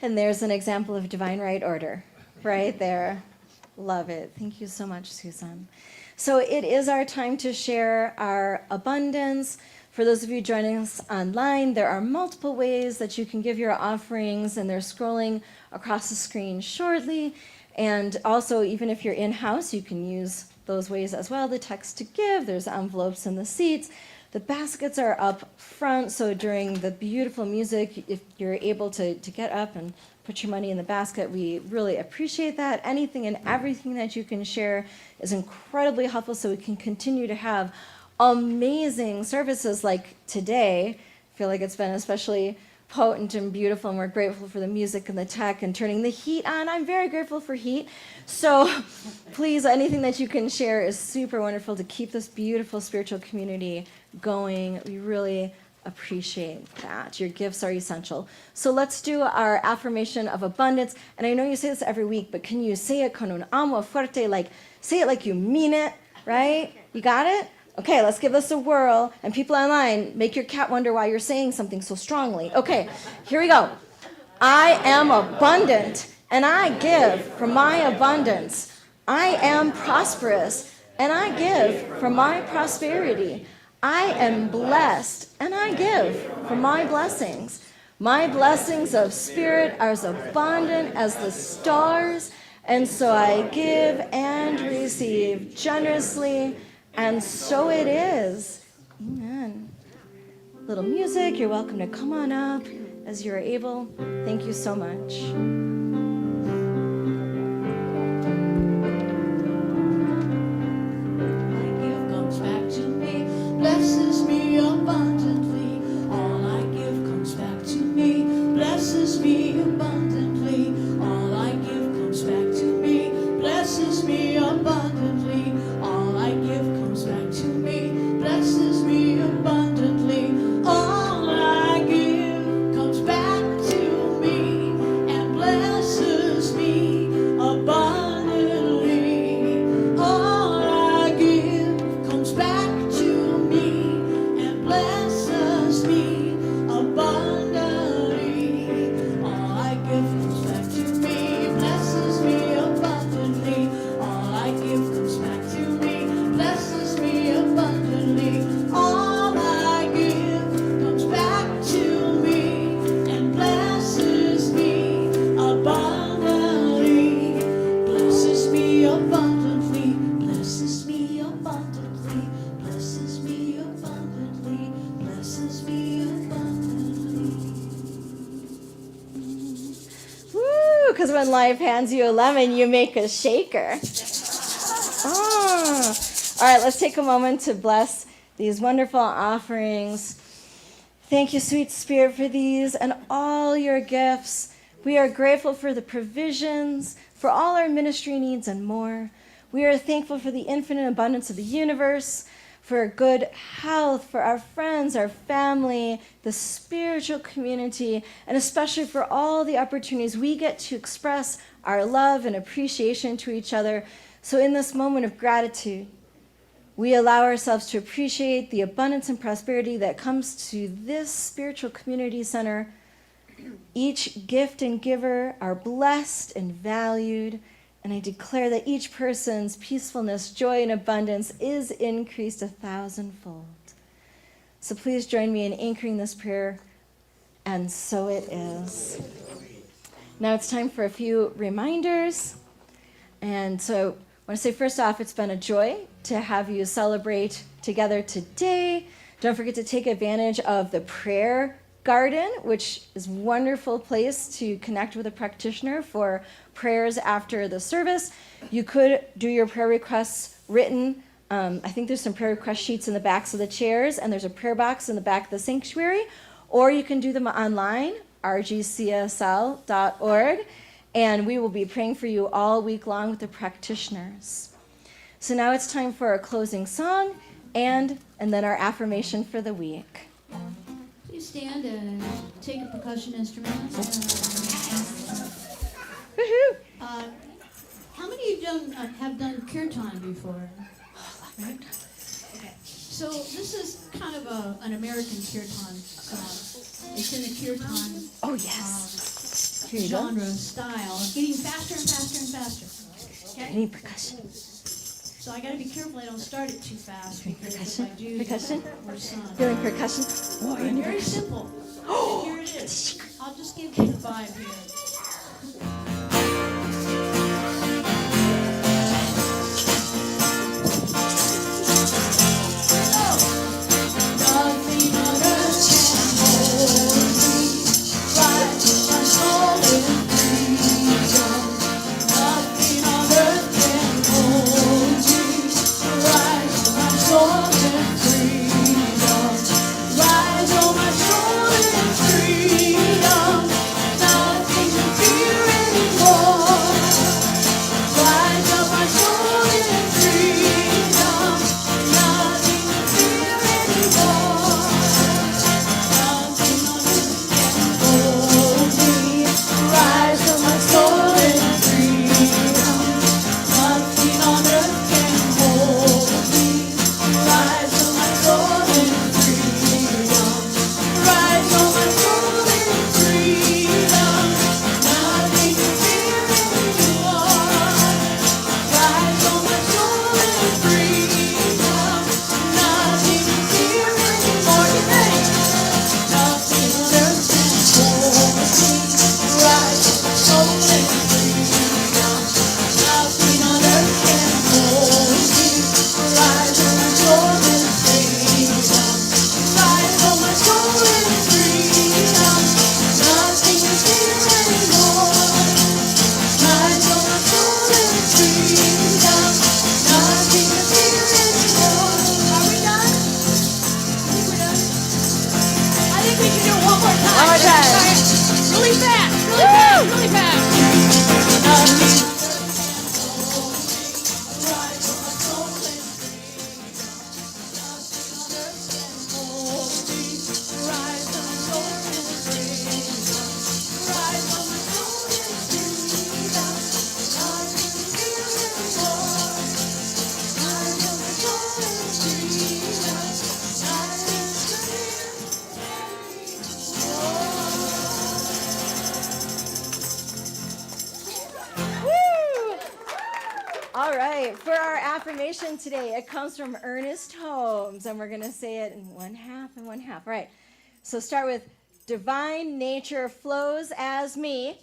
And there's an example of divine right order right there. Love it. Thank you so much, Susan. So it is our time to share our abundance. For those of you joining us online, there are multiple ways that you can give your offerings, and they're scrolling across the screen shortly. And also, even if you're in-house, you can use those ways as well. The text to give, there's envelopes in the seats. The baskets are up front, so during the beautiful music, if you're able to get up and put your money in the basket, we really appreciate that. Anything and everything that you can share is incredibly helpful so we can continue to have amazing services like today. I feel like it's been especially potent and beautiful, and we're grateful for the music and the tech and turning the heat on. I'm very grateful for heat. So please, anything that you can share is super wonderful to keep this beautiful spiritual community going. We really appreciate that. Your gifts are essential. So let's do our affirmation of abundance. And I know you say this every week, but can you say it con un amo fuerte, like say it like you mean it, right? You got it? Okay, let's give this a whirl. And people online, make your cat wonder why you're saying something so strongly. Okay, here we go. I am abundant, and I give from my abundance. I am prosperous, and I give from my prosperity. I am blessed, and I give from my blessings. My blessings of spirit are as abundant as the stars, and so I give and receive generously. And so it is. Amen. Little music. You're welcome to come on up as you're able. Thank you so much. My gift comes back to me, blesses me abundantly. All I give comes back to me, blesses me abundantly. All I give comes back to me, blesses me abundantly. All I give comes back to me, blesses me abundantly. All I give comes back to me and blesses me abundantly. All I give comes back to me and blesses me abundantly. All I give comes back to me, blesses me abundantly. All I give comes back to me, blesses me abundantly. All I give comes back to me and blesses me abundantly. Blesses me abundantly, blesses me abundantly, blesses me abundantly, blesses me abundantly. Woo! Because when life hands you a lemon, you make a shaker. Oh. All right, let's take a moment to bless these wonderful offerings. Thank you, sweet Spirit, for these and all your gifts. We are grateful for the provisions, for all our ministry needs and more. We are thankful for the infinite abundance of the universe, for good health, for our friends, our family, the spiritual community, and especially for all the opportunities we get to express our love and appreciation to each other. So in this moment of gratitude, we allow ourselves to appreciate the abundance and prosperity that comes to this spiritual community center. Each gift and giver are blessed and valued, and I declare that each person's peacefulness, joy, and abundance is increased 1,000-fold. So please join me in anchoring this prayer, and so it is. Now it's time for a few reminders. And so I want to say first off, it's been a joy to have you celebrate together today. Don't forget to take advantage of the prayer garden, which is a wonderful place to connect with a practitioner for prayers after the service. You could do your prayer requests written. I think there's some prayer request sheets in the backs of the chairs, and there's a prayer box in the back of the sanctuary. Or you can do them online, rgcsl.org, and we will be praying for you all week long with the practitioners. So now it's time for our closing song and then our affirmation for the week. Please stand and take a percussion instrument. Woohoo! How many of you have done kirtan before? Right? Okay. So this is kind of an American kirtan song. It's in the kirtan. Oh, yes. Here you go. genre, style, getting faster and faster and faster. Okay? Any percussion? So I gotta be careful I don't start it too fast because Percussion? if I do, Percussion? we're sung. Feeling percussion? Oh, any Very percussion? simple. Here it is. I'll just give you the vibe here. Nothing on earth can hold me. Right, my soul in freedom. Nothing on earth can hold me. Right, my soul in freedom. Rise, oh my soul in freedom. Nothing to fear anymore. Rise up my soul in freedom. Nothing to fear anymore. Nothing on earth can hold me. Rise up my soul in freedom. Nothing on earth can hold me. Rise up my soul in freedom. Rise up my soul in freedom. Nothing to fear anymore. Rise on my soul in freedom. Nothing to fear anymore. Today, nothing on earth can hold me. Rise on my soul in freedom. Nothing on earth can hold me. Rise on my soul in freedom. Rise on my soul in freedom. Nothing to fear anymore. Rise on my soul in freedom. Nothing to fear anymore. Are we done? I think we're done. I think we can do it one more time. One more time. Really fast, really fast, really fast. Rise on my soul in freedom. Nothing on earth can hold me. Rise on my soul in freedom. Rise on my soul in freedom. Nothing to fear anymore. Rise on my soul in freedom. Nothing to Woo! All right, for our affirmation today, it comes from Ernest Holmes, and we're going to say it in one half and one half. All right, so start with divine nature flows as me.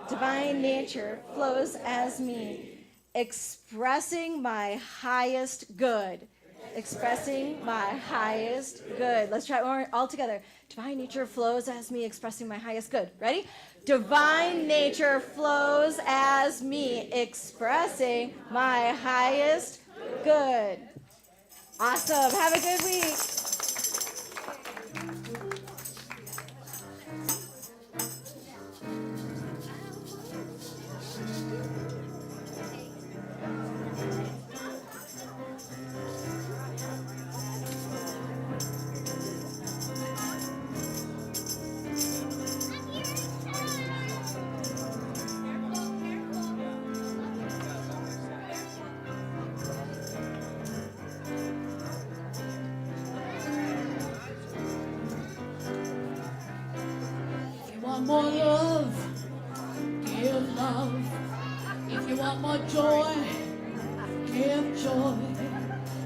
Divine nature flows as me, expressing my highest good. Expressing my highest good. Let's try it one more, all together. Divine nature flows as me, expressing my highest good. Ready? Divine nature flows as me, expressing my highest good. Awesome. Have a good week. If you want more love, give love. If you want more joy, give joy.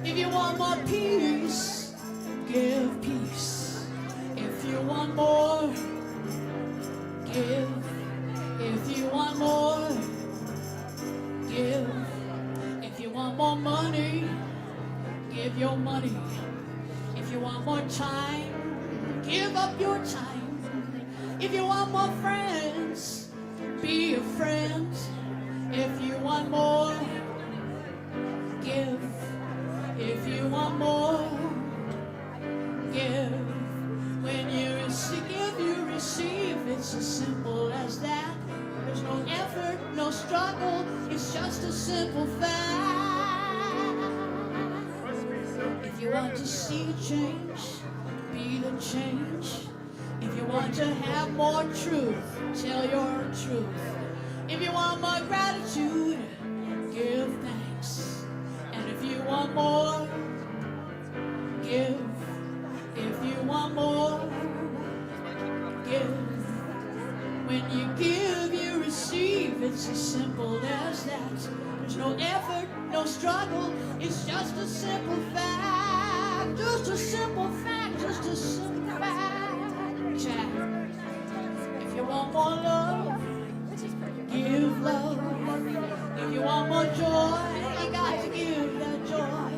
If you want more peace, give peace. If you want more, give. If you want more, give. If you want more money, give your money. If you want more time, give up your time. If you want more friends, be a friend. If you want more, give. If you want more, give. When you give, you receive. It's as simple as that. There's no effort, no struggle. It's just a simple fact. If you want to see change, be the change. If you want to have more truth, tell your truth. If you want more gratitude, give thanks. And if you want more, give. If you want more, give. When you give, If it's as simple as that, there's no effort, no struggle, it's just a simple fact, just a simple fact, just a simple fact. If you want more love, give love. If you want more joy, you got to give that joy.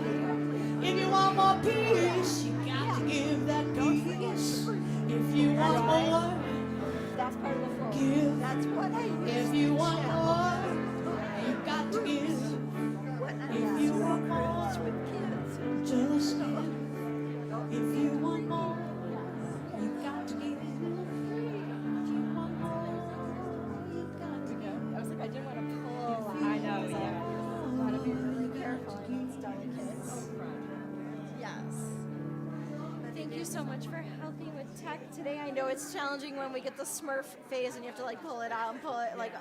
If you want more peace, you got to give that peace. If you want more, That's part of the flow. give. That's what I If you want more, you got to give. If you want more, just give. If you want more, you got to give. If you want more, you got to give. I was like, I didn't want to pull. I know, yeah. I want to be really careful against delicates. Yes. Thank you so much for helping with tech today. I know it's challenging when we get the Smurf phase and you have to like pull it out and pull it like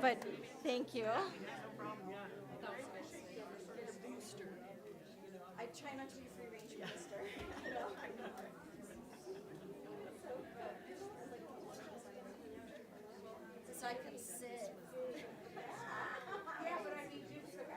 but thank you. I try not to be free range booster. So I can sit